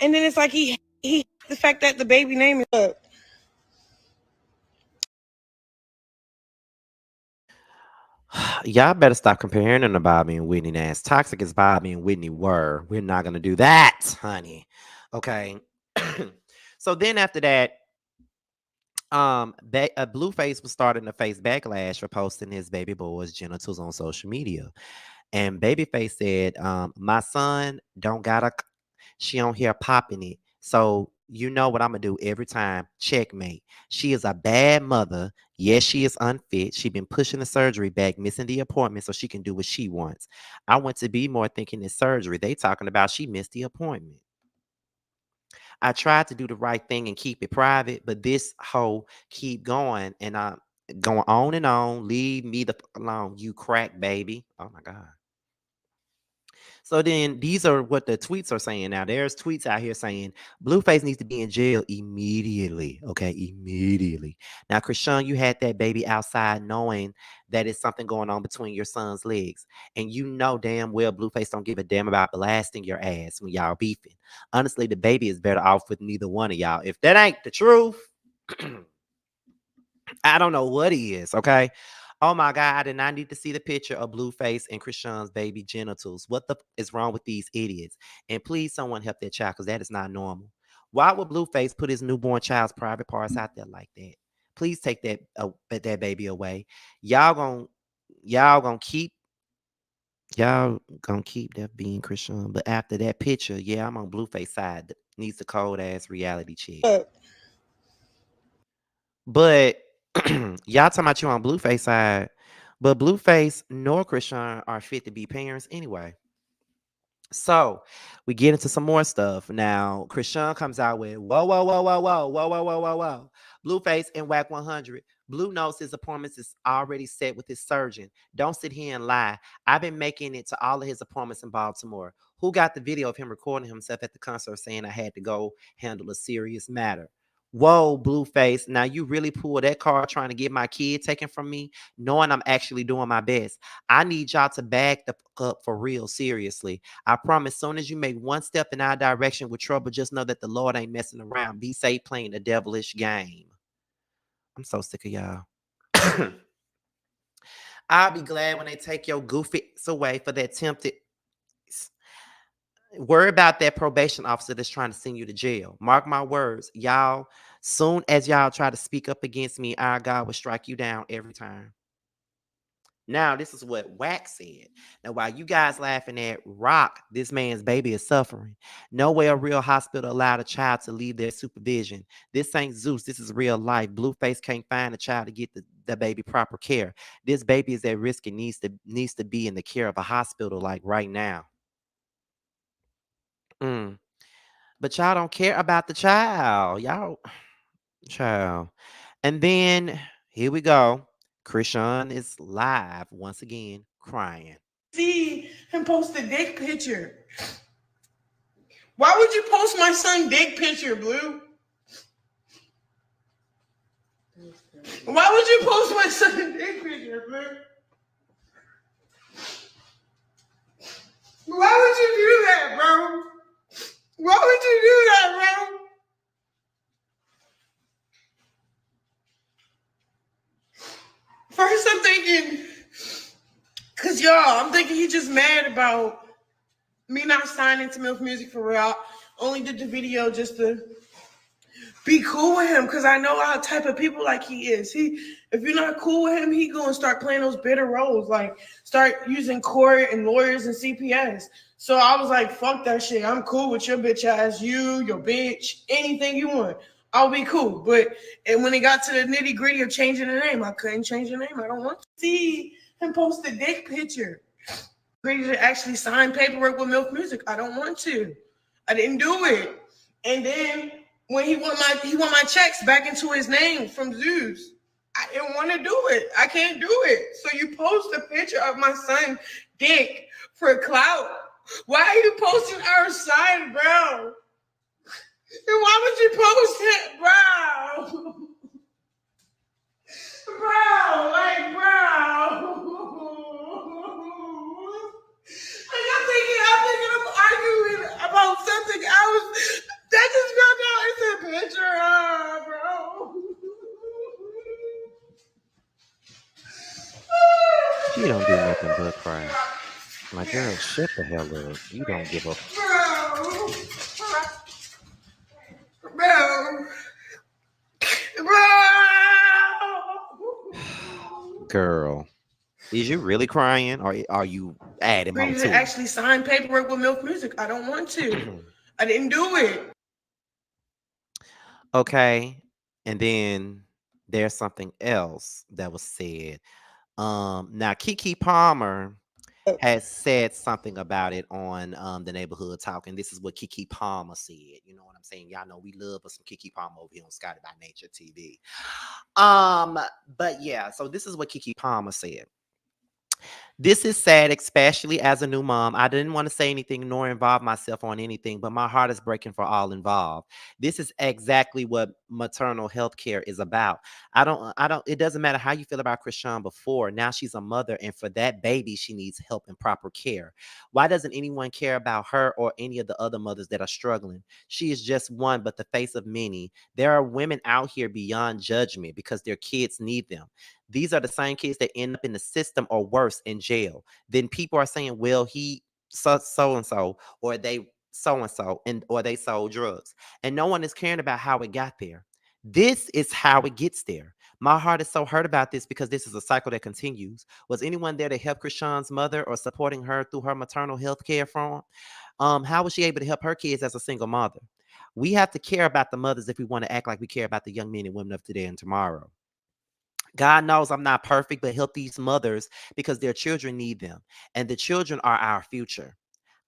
And then it's like he the fact that the baby name is up. Y'all better stop comparing them to Bobby and Whitney. As toxic as Bobby and Whitney were, we're not gonna do that, honey. Okay. So then after that, Blueface was starting to face backlash for posting his baby boy's genitals on social media, and Babyface said, "My son don't got she on here popping it, so you know what I'm gonna do every time. Checkmate. She is a bad mother. Yes, she is unfit. She been pushing the surgery back, missing the appointment so she can do what she wants. I went to be more thinking it's surgery. They talking about she missed the appointment. I tried to do the right thing and keep it private, but this hoe keep going and going on and on. Leave me the fuck alone, you crack baby. Oh my God." So then these are what the tweets are saying now. There's tweets out here saying Blueface needs to be in jail immediately. Okay, immediately. Now, Chrisean, you had that baby outside knowing that it's something going on between your son's legs. And you know damn well Blueface don't give a damn about blasting your ass when y'all beefing. Honestly, the baby is better off with neither one of y'all. If that ain't the truth, I don't know what he is, okay? Oh my God, I did not need to see the picture of Blueface and Chrisean's baby genitals. What the is wrong with these idiots? And please, someone help that child, because that is not normal. Why would Blueface put his newborn child's private parts out there like that? Please take that baby away. Y'all gonna keep that being Chrisean. But after that picture, yeah, I'm on Blueface side. Needs a cold ass reality check. But y'all talking about you on Blueface side, but Blueface nor Chrisean are fit to be parents anyway. So we get into some more stuff. Now, Chrisean comes out with whoa, whoa, whoa, whoa, whoa, whoa, whoa, whoa, whoa, whoa. Blueface and Whack 100. Blue knows his appointments is already set with his surgeon. Don't sit here and lie. I've been making it to all of his appointments in Baltimore. Who got the video of him recording himself at the concert saying I had to go handle a serious matter? Whoa, Blueface. Now you really pulled that card trying to get my kid taken from me, knowing I'm actually doing my best. I need y'all to back the fuck up for real, seriously. I promise, soon as you make one step in our direction with trouble, just know that the Lord ain't messing around. Be safe playing the devilish game. I'm so sick of y'all. I'll be glad when they take your goofies away for that tempted. Worry about that probation officer that's trying to send you to jail. Mark my words, y'all. Soon as y'all try to speak up against me, our God will strike you down every time. Now, this is what Wax said. Now, while you guys laughing at Rock, this man's baby is suffering. No way a real hospital allowed a child to leave their supervision. This ain't Zeus. This is real life. Blueface can't find a child to get the baby proper care. This baby is at risk and needs to be in the care of a hospital like right now. But y'all don't care about the child. Child. And then here we go. Chrisean is live once again crying. See him post a dick picture. Why would you post my son dick picture, Blue? Why would you post my son dick picture, Blue? Why would you do that, bro? Why would you do that, bro? First I'm thinking, cause y'all, I'm thinking he just mad about me not signing to Milf Music for real. Only did the video just to be cool with him, cause I know how type of people like he is. If you're not cool with him, he gonna start playing those bitter roles, like start using court and lawyers and CPS. So I was like, fuck that shit. I'm cool with your bitch ass, your bitch, anything you want. I'll be cool. But and when it got to the nitty gritty of changing the name, I couldn't change the name. I don't want to see him post a dick picture. Ready to actually sign paperwork with Milk Music. I don't want to. I didn't do it. And then when he want my checks back into his name from SUES, I didn't want to do it. I can't do it. So you post a picture of my son's dick for clout. Why are you posting our son, bro? And why would you post it, bro? Bro, like, bro. Like, I'm thinking of arguing about something else. That just found out it's a picture of, bro. She don't do nothing but cry. My girl, shut the hell up. You don't give up. Bro. Girl, is you really crying or are you adding more Ready to to it? actually sign paperwork with Milk Music. I don't want to. I didn't do it. Okay. And then there's something else that was said. Now Keke Palmer has said something about it on the Neighborhood Talk, and this is what Keke Palmer said. You know what I'm saying? Y'all know we love us some Keke Palmer over here on Scotty by Nature TV. But yeah, so this is what Keke Palmer said. This is sad, especially as a new mom. I didn't want to say anything nor involve myself on anything, but my heart is breaking for all involved. This is exactly what maternal health care is about. It doesn't matter how you feel about Chrisean before. Now she's a mother, and for that baby, she needs help and proper care. Why doesn't anyone care about her or any of the other mothers that are struggling? She is just one, but the face of many. There are women out here beyond judgment because their kids need them. These are the same kids that end up in the system or worse in jail. Then people are saying, well, he so and so, or they so and so, or they sold drugs. And no one is caring about how it got there. This is how it gets there. My heart is so hurt about this because this is a cycle that continues. Was anyone there to help Chrisean's mother or supporting her through her maternal health care from? How was she able to help her kids as a single mother? We have to care about the mothers if we want to act like we care about the young men and women of today and tomorrow. God knows I'm not perfect, but help these mothers because their children need them. And the children are our future.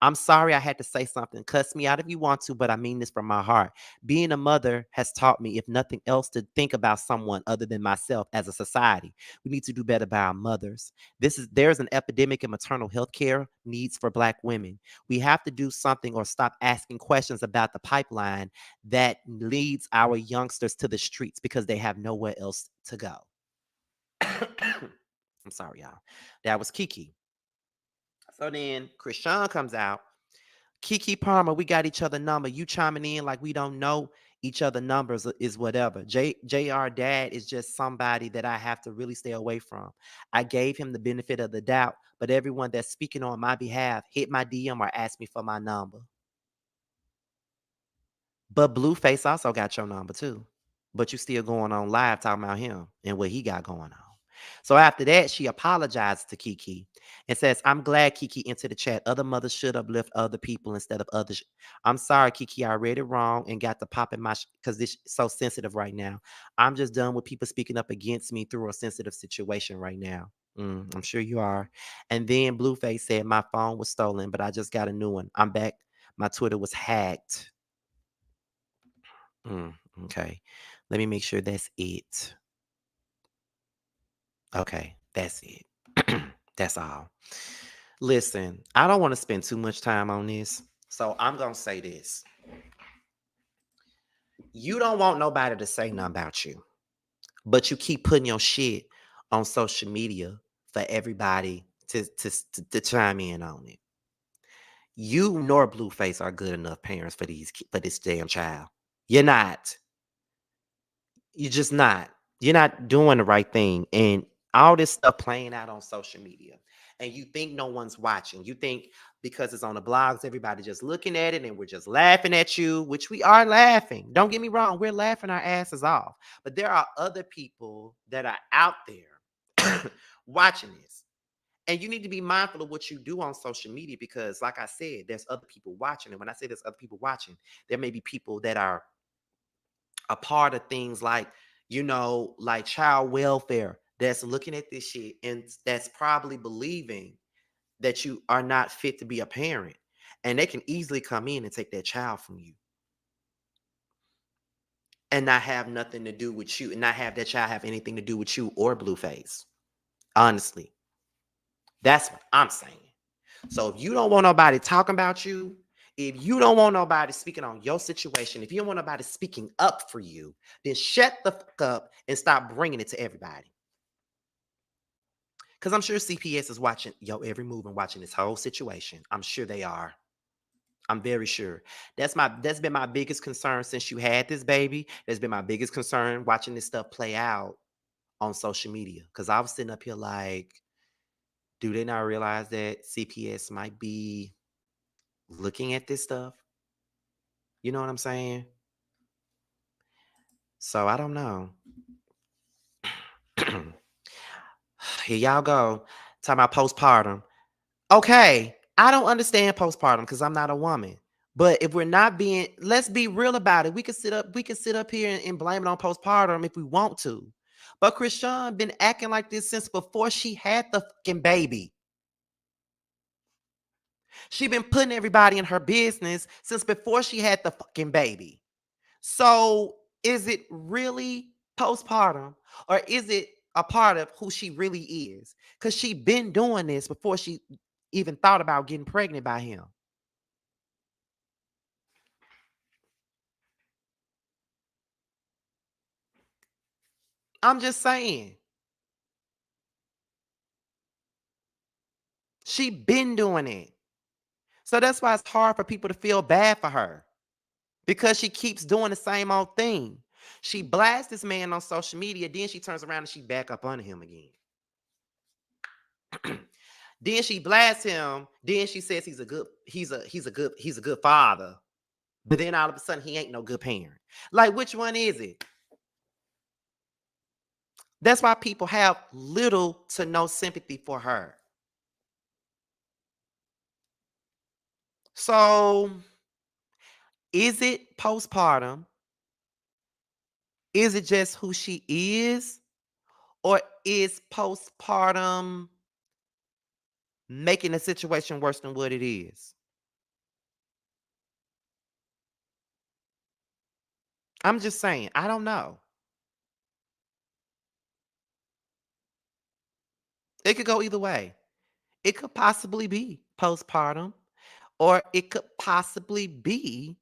I'm sorry I had to say something. Cuss me out if you want to, but I mean this from my heart. Being a mother has taught me, if nothing else, to think about someone other than myself as a society. We need to do better by our mothers. There's an epidemic in maternal health care needs for Black women. We have to do something or stop asking questions about the pipeline that leads our youngsters to the streets because they have nowhere else to go. I'm sorry, y'all. That was Keke. So then Chrisean comes out. Keke Palmer, we got each other number. You chiming in like we don't know each other numbers is whatever. JR dad is just somebody that I have to really stay away from. I gave him the benefit of the doubt, but everyone that's speaking on my behalf hit my DM or asked me for my number. But Blueface also got your number too. But you still going on live talking about him and what he got going on. So after that, she apologized to Keke and says, I'm glad Keke entered the chat. Other mothers should uplift other people instead of others. I'm sorry, Keke, I read it wrong and got the pop in my because this is so sensitive right now. I'm just done with people speaking up against me through a sensitive situation right now. I'm sure you are. And then Blueface said, my phone was stolen, but I just got a new one. I'm back. My Twitter was hacked. Okay. Let me make sure that's it. Okay, that's it. That's all. Listen, I don't want to spend too much time on this, so I'm going to say this. You don't want nobody to say nothing about you, but you keep putting your shit on social media for everybody to chime in on it. You nor Blueface are good enough parents for this damn child. You're not. You're just not. You're not doing the right thing. And all this stuff playing out on social media. And you think no one's watching. You think because it's on the blogs, everybody just looking at it and we're just laughing at you, which we are laughing. Don't get me wrong. We're laughing our asses off. But there are other people that are out there watching this. And you need to be mindful of what you do on social media because, like I said, there's other people watching. And when I say there's other people watching, there may be people that are a part of things like, like child welfare that's looking at this shit and that's probably believing that you are not fit to be a parent. And they can easily come in and take that child from you and not have nothing to do with you and not have that child have anything to do with you or Blueface. Honestly, that's what I'm saying. So if you don't want nobody talking about you, if you don't want nobody speaking on your situation, if you don't want nobody speaking up for you, then shut the fuck up and stop bringing it to everybody. Because I'm sure CPS is watching your every move and watching this whole situation. I'm sure they are. I'm very sure. That's been my biggest concern since you had this baby. That's been my biggest concern watching this stuff play out on social media. Because I was sitting up here like, do they not realize that CPS might be looking at this stuff? You know what I'm saying? So I don't know. Here y'all go. Talking about postpartum. Okay, I don't understand postpartum because I'm not a woman. But if we're not being, let's be real about it. We can sit up here and blame it on postpartum if we want to. But Chrisean been acting like this since before she had the fucking baby. She been putting everybody in her business since before she had the fucking baby. So is it really postpartum or is it a part of who she really is? Because she been doing this before she even thought about getting pregnant by him. I'm just saying. She been doing it. So that's why it's hard for people to feel bad for her. Because she keeps doing the same old thing. She blasts this man on social media, then she turns around and she back up on him again. Then she blasts him, then she says he's a good father. But then all of a sudden he ain't no good parent. Like, which one is it? That's why people have little to no sympathy for her. So, is it postpartum? Is it just who she is? Or is postpartum making the situation worse than what it is? I'm just saying, I don't know. It could go either way. It could possibly be postpartum, or it could possibly be,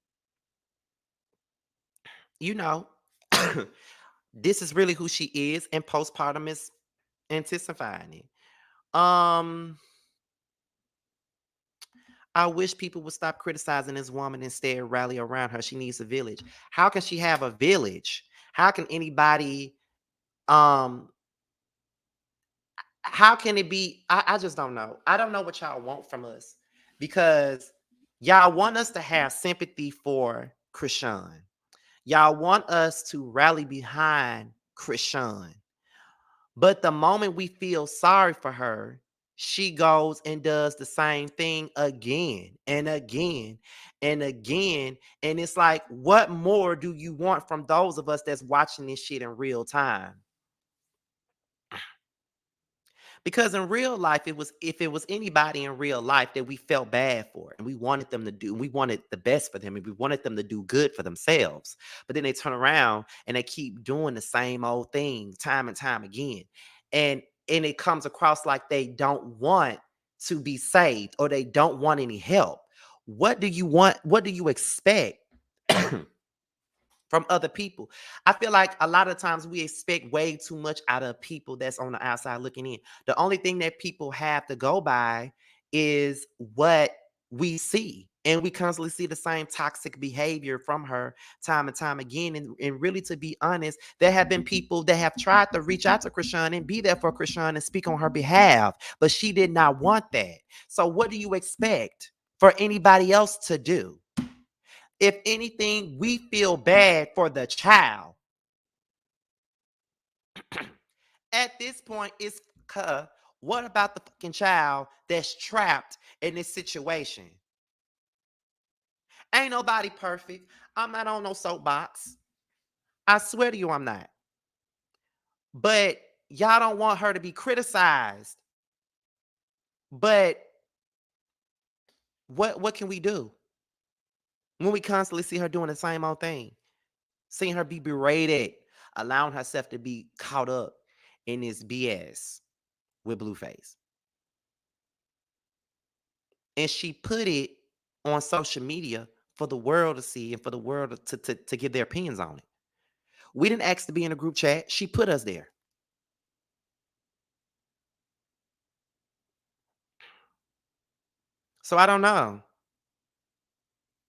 this is really who she is, and postpartum is intensifying it. I wish people would stop criticizing this woman and instead rally around her. She needs a village. How can she have a village? How can anybody, how can it be? I just don't know. I don't know what y'all want from us because y'all want us to have sympathy for Chrisean. Y'all want us to rally behind Chrisean. But the moment we feel sorry for her, she goes and does the same thing again and again and again. And it's like, what more do you want from those of us that's watching this shit in real time? Because in real life, if it was anybody in real life that we felt bad for and we wanted them to do, we wanted the best for them and we wanted them to do good for themselves. But then they turn around and they keep doing the same old thing time and time again. And it comes across like they don't want to be saved or they don't want any help. What do you want? What do you expect from other people? I feel like a lot of times we expect way too much out of people that's on the outside looking in. The only thing that people have to go by is what we see. And we constantly see the same toxic behavior from her time and time again. And really, to be honest, there have been people that have tried to reach out to Chrisean and be there for Chrisean and speak on her behalf, but she did not want that. So what do you expect for anybody else to do? If anything, we feel bad for the child. At this point, it's what about the fucking child that's trapped in this situation? Ain't nobody perfect. I'm not on no soapbox. I swear to you, I'm not. But y'all don't want her to be criticized. But what can we do when we constantly see her doing the same old thing? Seeing her be berated, allowing herself to be caught up in this BS with Blueface. And she put it on social media for the world to see and for the world to give their opinions on it. We didn't ask to be in a group chat. She put us there. So I don't know.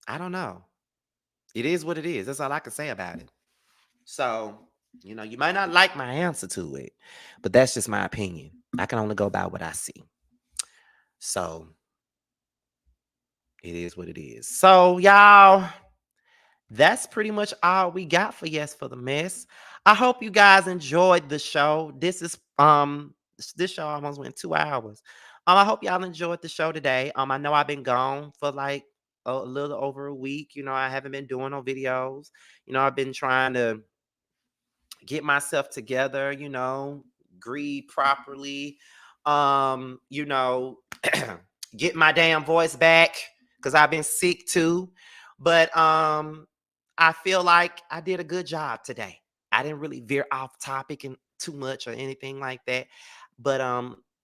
I don't know. It is what it is. That's all I can say about it. So, you know, you might not like my answer to it, but that's just my opinion. I can only go by what I see. So, it is what it is. So, y'all, that's pretty much all we got for Yes for the Mess. I hope you guys enjoyed the show. This show almost went 2 hours. I hope y'all enjoyed the show today. I know I've been gone for like a little over a week. You know, I haven't been doing no videos. You know, I've been trying to get myself together, you know, grieve properly, you know, get my damn voice back because I've been sick too. But I feel like I did a good job today. I didn't really veer off topic and too much or anything like that. But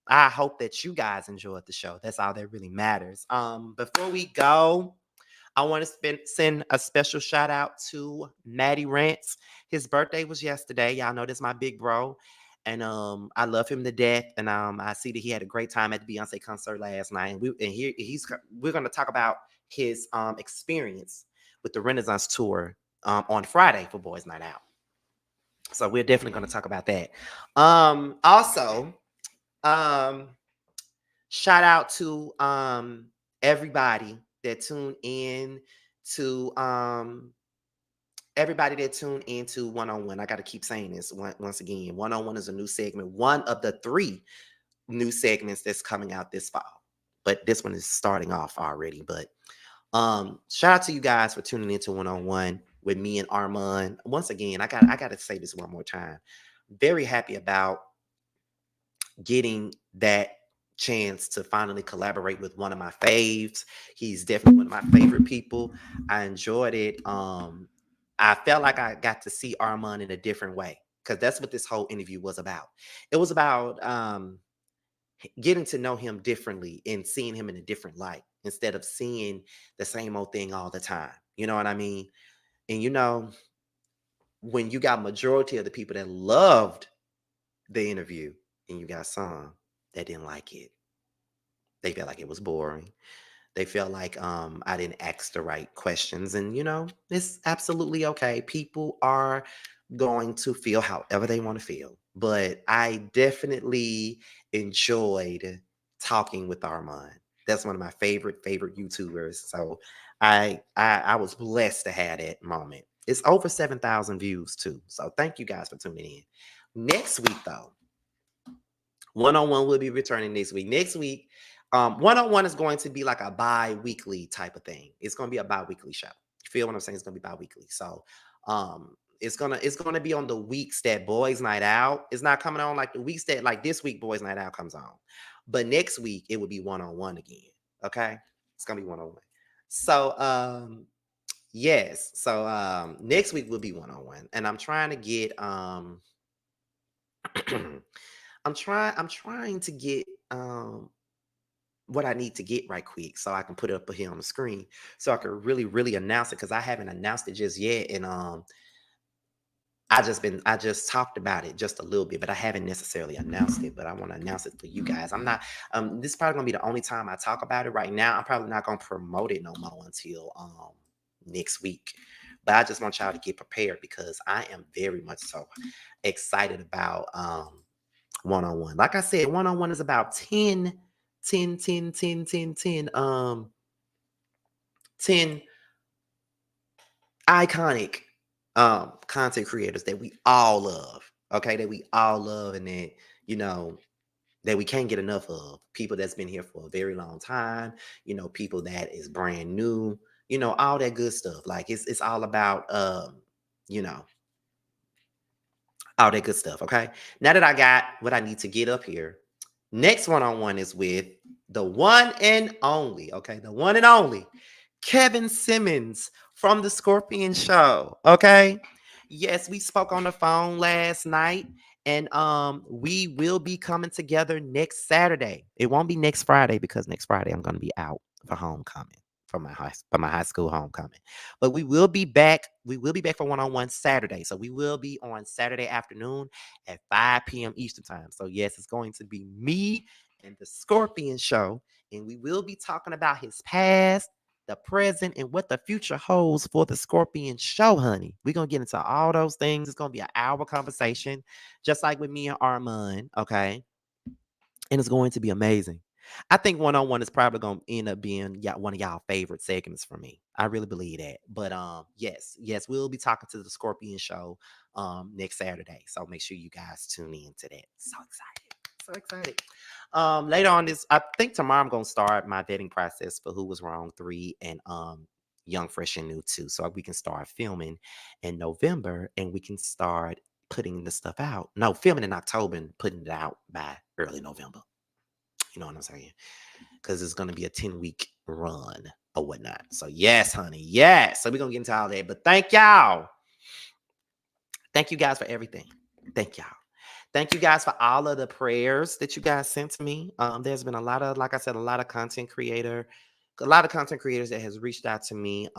I hope that you guys enjoyed the show. That's all that really matters. Before we go, I want to send a special shout out to Matty Rance. His birthday was yesterday. Y'all know this my big bro. And I love him to death. And I see that he had a great time at the Beyonce concert last night. And we're going to talk about his experience with the Renaissance tour on Friday for Boys Night Out. So we're definitely going to talk about that. Also, shout out to everybody that tuned in to everybody that tuned into 101. I got to keep saying this once again. 101 is a new segment, one of the 3 new segments that's coming out this fall. But this one is starting off already. But shout out to you guys for tuning into 101 with me and Armand. Once again, I got to say this one more time. Very happy about getting that chance to finally collaborate with one of my faves. He's definitely one of my favorite people. I enjoyed it. I felt like I got to see Armand in a different way because that's what this whole interview was about. It was about getting to know him differently and seeing him in a different light instead of seeing the same old thing all the time. You know what I mean? And you know, when you got majority of the people that loved the interview and you got some that didn't like it. They felt like it was boring. They felt like I didn't ask the right questions. And, you know, it's absolutely okay. People are going to feel however they want to feel. But I definitely enjoyed talking with Armand. That's one of my favorite YouTubers. So I was blessed to have that moment. It's over 7,000 views too. So thank you guys for tuning in. Next week, though, 101 will be returning next week. Next week, 101 is going to be like a bi-weekly type of thing. It's going to be a bi-weekly show. You feel what I'm saying? It's going to be bi-weekly. So it's gonna be on the weeks that Boys Night Out is not coming on, like the weeks that like this week Boys Night Out comes on. But next week it will be 101 again. Okay? It's gonna be 101. So yes. So next week will be 101. And I'm trying to get I'm trying to get what I need to get right quick so I can put it up here on the screen so I can really announce it because I haven't announced it just yet. And I just talked about it just a little bit, but I haven't necessarily announced it, but I want to announce it for you guys. I'm not this is probably gonna be the only time I talk about it right now. I'm probably not gonna promote it no more until next week. But I just want y'all to get prepared because I am very much so excited about 101. Like I said, 101 is about 10 iconic content creators that we all love. Okay, that we all love and that, you know, that we can't get enough of. People that's been here for a very long time, you know, people that is brand new, you know, all that good stuff. Like it's all about you know, all that good stuff. Okay. Now that I got what I need to get up here, next one-on-one is with the one and only, okay, the one and only Kevin Simmons from the Scorpion Show. Okay. Yes, we spoke on the phone last night, and we will be coming together next Saturday. It won't be next Friday because next Friday I'm going to be out for homecoming, for my high school homecoming. But we will be back. We will be back for one-on-one Saturday. So we will be on Saturday afternoon at 5 p.m. Eastern time. So yes, it's going to be me and the Scorpion Show, and we will be talking about his past, the present, and what the future holds for the Scorpion Show, honey. We're going to get into all those things. It's going to be an hour conversation, just like with me and Armand, okay? And it's going to be amazing. I think one-on-one is probably going to end up being one of y'all favorite segments for me. I really believe that. But yes, we'll be talking to the Scorpion Show next Saturday. So make sure you guys tune in to that. So excited. Later on this, I think tomorrow I'm going to start my vetting process for Who Was Wrong 3 and Young, Fresh, and New 2. So we can start filming in November and we can start putting the stuff out. No, filming in October and putting it out by early November. You know what I'm saying? Because it's going to be a 10-week run or whatnot. So yes, honey. Yes. So we're going to get into all that. But thank y'all. Thank you guys for everything. Thank y'all. Thank you guys for all of the prayers that you guys sent to me. There's been a lot of, like I said, a lot of content creators that has reached out to me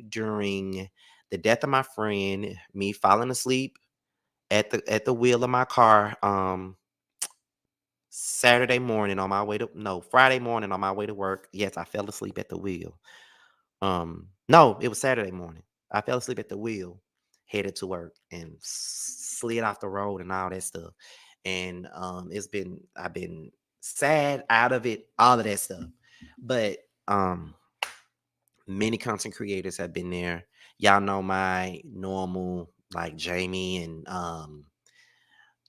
during the death of my friend, me falling asleep at the wheel of my car Friday morning on my way to work. Yes, I fell asleep at the wheel. No, it was Saturday morning. I fell asleep at the wheel, headed to work, and slid off the road and all that stuff. And I've been sad out of it, all of that stuff. But many content creators have been there. Y'all know my normal, like Jamie and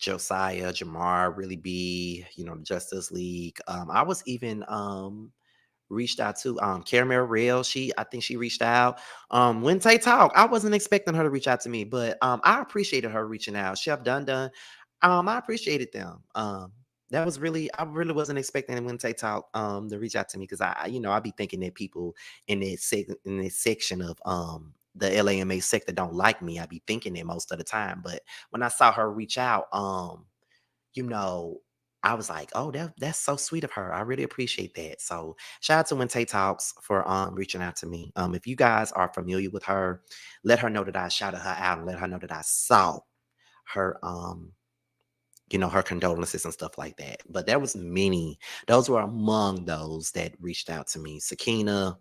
Josiah, Jamar, Really B, the Justice League. I was even reached out to Caramel Real. I think she reached out. When Tay Talk, I wasn't expecting her to reach out to me, but I appreciated her reaching out. Chef Dun, I appreciated them. That was I really wasn't expecting when Tay Talk to reach out to me, because I be thinking that people in this section of the LAMA sector don't like me. I be thinking that most of the time. But when I saw her reach out, I was like, oh, that's so sweet of her. I really appreciate that. So shout out to When Tay Talks for reaching out to me. If you guys are familiar with her, let her know that I shouted her out and let her know that I saw her her condolences and stuff like that. But there was many. Those were among those that reached out to me. Sakina,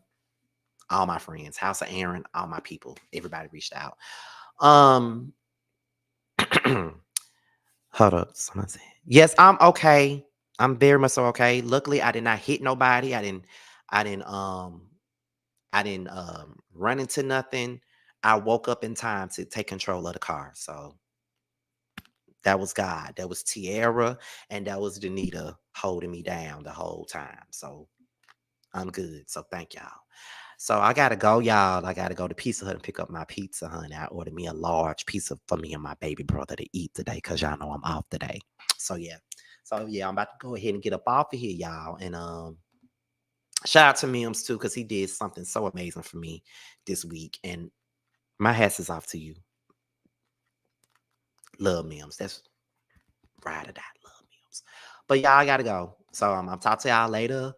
all my friends, House of Aaron, all my people, everybody reached out. Hold up. Someone said, yes, I'm okay. I'm very much so okay. Luckily, I did not hit nobody. I didn't run into nothing. I woke up in time to take control of the car. So that was God. That was Tierra, and that was Danita holding me down the whole time. So I'm good. So thank y'all. So I gotta go, y'all. I gotta go to Pizza Hut and pick up my pizza, honey. I ordered me a large pizza for me and my baby brother to eat today, because y'all know I'm off today. So yeah, I'm about to go ahead and get up off of here, y'all. And shout out to Mims too, because he did something so amazing for me this week. And my hats is off to you. Love Mims. That's ride or die. Love Mims. But y'all, I gotta go. So I'll talk to y'all later.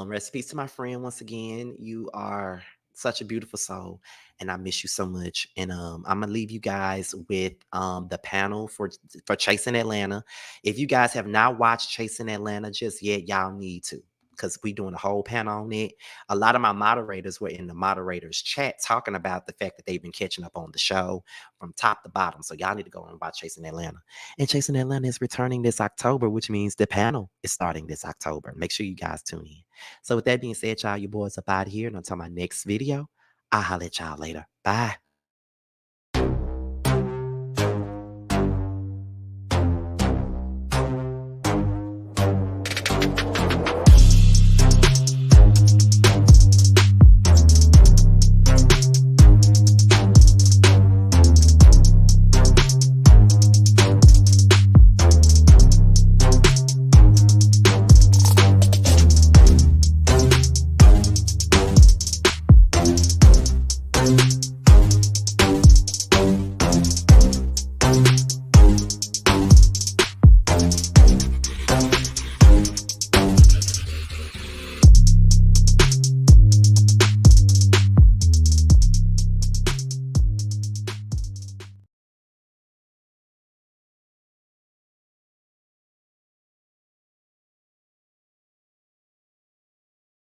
Rest in peace to my friend once again. You are such a beautiful soul, and I miss you so much. And I'm gonna leave you guys with the panel for Chasing Atlanta. If you guys have not watched Chasing Atlanta just yet, y'all need to, because we're doing a whole panel on it. A lot of my moderators were in the moderators chat talking about the fact that they've been catching up on the show from top to bottom. So y'all need to go and watch Chasing Atlanta. And Chasing Atlanta is returning this October, which means the panel is starting this October. Make sure you guys tune in. So with that being said, y'all, your boys up out here. And until my next video, I'll holler at y'all later. Bye.